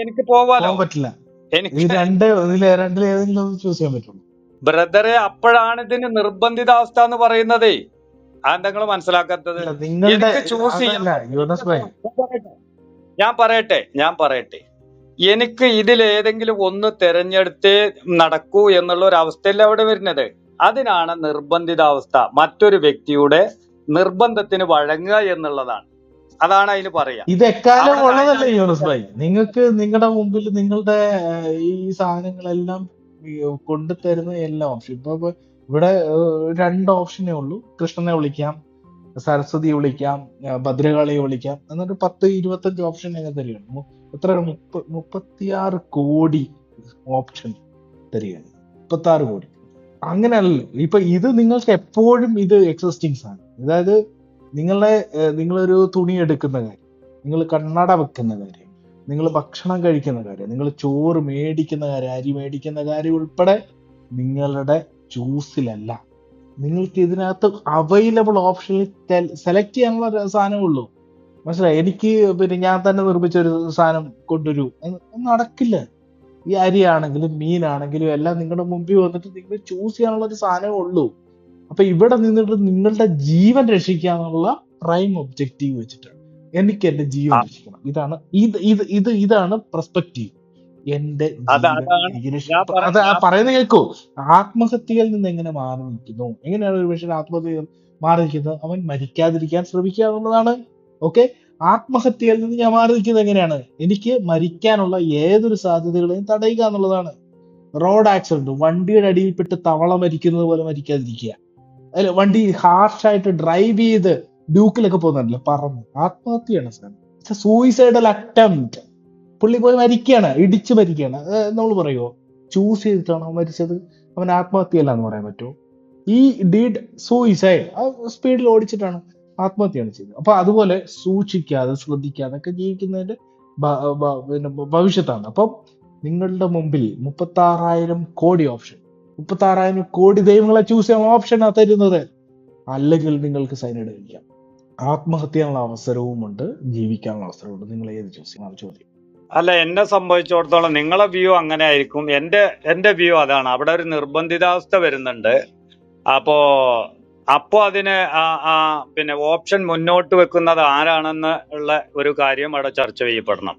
Speaker 5: എനിക്ക് പോവാലോ.
Speaker 4: പോകാൻ പറ്റില്ല. ഈ
Speaker 5: എനിക്ക്
Speaker 4: രണ്ടിലേതെങ്കിലും ഒന്ന് ചൂസ് ചെയ്യാൻ പറ്റുള്ളൂ.
Speaker 5: ബ്രദറെ, അപ്പോഴാണ് ഇതിന് നിർബന്ധിതാവസ്ഥ എന്ന് പറയുന്നതേ. അതെന്താ മനസ്സിലാക്കാത്തത്?
Speaker 4: അല്ല, നിങ്ങളുടെ
Speaker 5: എനിക്ക് ചൂസ് ചെയ്യാൻ
Speaker 4: അതല്ല യൂനസ് ഭായ്.
Speaker 5: ഞാൻ പറയട്ടെ, എനിക്ക് ഇതിലേതെങ്കിലും ഒന്ന് തെരഞ്ഞെടുത്തേ നടക്കൂ എന്നുള്ള ഒരു അവസ്ഥയല്ല അവിടെ വരുന്നത്. അതിനാണ് നിർബന്ധിതാവസ്ഥ. മറ്റൊരു വ്യക്തിയുടെ നിർബന്ധത്തിന് വഴങ്ങുക എന്നുള്ളതാണ്. അതാണ് അതിന് പറയാ.
Speaker 4: ഇത് എക്കാലം
Speaker 5: അവിടെ
Speaker 4: ഉള്ളതല്ലേ യൂനസ് ഭായ്? നിങ്ങൾക്ക് നിങ്ങളുടെ മുമ്പിൽ നിങ്ങളുടെ ഈ സാധനങ്ങളെല്ലാം കൊണ്ടുതരുന്ന എല്ലാ ഓപ്ഷൻ. ഇപ്പൊ ഇവിടെ രണ്ട് ഓപ്ഷനേ ഉള്ളൂ. കൃഷ്ണനെ വിളിക്കാം, സരസ്വതിയെ വിളിക്കാം, ഭദ്രകാളിയെ വിളിക്കാം, എന്നിട്ട് 10-25 ഓപ്ഷൻ ഞങ്ങൾ തരികയാണ്. എത്ര 36 കോടി ഓപ്ഷൻ തരികയാണ്. 36 കോടി. അങ്ങനെയല്ലല്ലോ. ഇപ്പൊ ഇത് നിങ്ങൾക്ക് എപ്പോഴും ഇത് എക്സിസ്റ്റിംഗ് ആണ്. അതായത് നിങ്ങളൊരു തുണി എടുക്കുന്ന കാര്യം, നിങ്ങൾ കണ്ണട വെക്കുന്ന കാര്യം, നിങ്ങൾ ഭക്ഷണം കഴിക്കുന്ന കാര്യം, നിങ്ങൾ ചോറ് മേടിക്കുന്ന കാര്യം, അരി മേടിക്കുന്ന കാര്യം ഉൾപ്പെടെ നിങ്ങളുടെ ചൂസിലല്ല. നിങ്ങൾക്ക് ഇതിനകത്ത് അവൈലബിൾ ഓപ്ഷനിൽ സെലക്ട് ചെയ്യാനുള്ള സാധനമേ ഉള്ളൂ. മനസ്സിലായി? എനിക്ക് ഞാൻ തന്നെ നിർമ്മിച്ച ഒരു സാധനം കൊണ്ടുവരൂ, നടക്കില്ല. ഈ അരിയാണെങ്കിലും മീനാണെങ്കിലും എല്ലാം നിങ്ങളുടെ മുമ്പിൽ വന്നിട്ട് നിങ്ങൾ ചൂസ് ചെയ്യാനുള്ള ഒരു സാധനമേ ഉള്ളൂ. അപ്പൊ ഇവിടെ നിന്നിട്ട് നിങ്ങളുടെ ജീവൻ രക്ഷിക്കാന്നുള്ള പ്രൈം ഒബ്ജക്റ്റീവ് വെച്ചിട്ടാണ് എനിക്ക് എന്റെ ജീവൻ രക്ഷിക്കണം. ഇതാണ് പെർസ്പെക്റ്റീവ്. എന്റെ ജീവൻ പറയുന്നത് കേൾക്കൂ. ആത്മഹത്യയിൽ നിന്ന് എങ്ങനെ മാറി നിൽക്കുന്നു, എങ്ങനെയാണ് ഒരു മനുഷ്യൻ ആത്മഹത്യ മാറി നിൽക്കുന്നത്? അവൻ മരിക്കാതിരിക്കാൻ ശ്രമിക്കുക എന്നുള്ളതാണ്. ഓക്കെ, ആത്മഹത്യയിൽ നിന്ന് ഞാൻ മാറി നിൽക്കുന്നത് എങ്ങനെയാണ്? എനിക്ക് മരിക്കാനുള്ള ഏതൊരു സാധ്യതകളെയും തടയുക എന്നുള്ളതാണ്. റോഡ് ആക്സിഡന്റ്, വണ്ടിയുടെ അടിയിൽപ്പെട്ട് തവള മരിക്കുന്നത് പോലെ മരിക്കാതിരിക്കുക. അല്ല, വണ്ടി ഹാർഷായിട്ട് ഡ്രൈവ് ചെയ്ത് ഡ്യൂക്കിലൊക്കെ പോകുന്നതല്ല, പറന്ന് ആത്മഹത്യയാണ് സാർ. Suicidal attempt. പുള്ളി പോയി മരിക്കുകയാണ്, ഇടിച്ച് മരിക്കുകയാണ്. നമ്മൾ പറയുമോ ചൂസ് ചെയ്തിട്ടാണോ മരിച്ചത്, അവൻ ആത്മഹത്യയല്ല എന്ന് പറയാൻ പറ്റുമോ? ഈ ഡീഡ് സൂയിസൈഡ്, ആ സ്പീഡിൽ ഓടിച്ചിട്ടാണ് ആത്മഹത്യയാണ് ചെയ്തത്. അപ്പൊ അതുപോലെ സൂക്ഷിക്കാതെ ശ്രദ്ധിക്കാതെ ഒക്കെ ജീവിക്കുന്നതിന്റെ ഭവിഷ്യത്താണ്. അപ്പം നിങ്ങളുടെ മുമ്പിൽ 36,000 കോടി ഓപ്ഷൻ, 36,000 കോടി ദൈവങ്ങളെ ചൂസ് ചെയ്യാനുള്ള ഓപ്ഷനാണ് തരുന്നത്. അല്ലെങ്കിൽ നിങ്ങൾക്ക് സൈനൈഡ് കഴിക്കാം. ആത്മഹത്യ ചെയ്യാനുള്ള അവസരവുമുണ്ട്, ജീവിക്കാനുള്ള അവസരമുണ്ട്. നിങ്ങൾ ഏത് ചൂസ് ചെയ്യണം? ചോദ്യം.
Speaker 5: അല്ല, എന്നെ സംബന്ധിച്ചിടത്തോളം നിങ്ങളെ വ്യൂ അങ്ങനെ ആയിരിക്കും. എന്റെ വ്യൂ അതാണ്. അവിടെ ഒരു നിർബന്ധിതാവസ്ഥ വരുന്നുണ്ട്. അപ്പോ അതിന് ഓപ്ഷൻ മുന്നോട്ട് വെക്കുന്നത് ആരാണെന്ന് ഉള്ള ഒരു കാര്യം അവിടെ ചർച്ച ചെയ്യപ്പെടണം.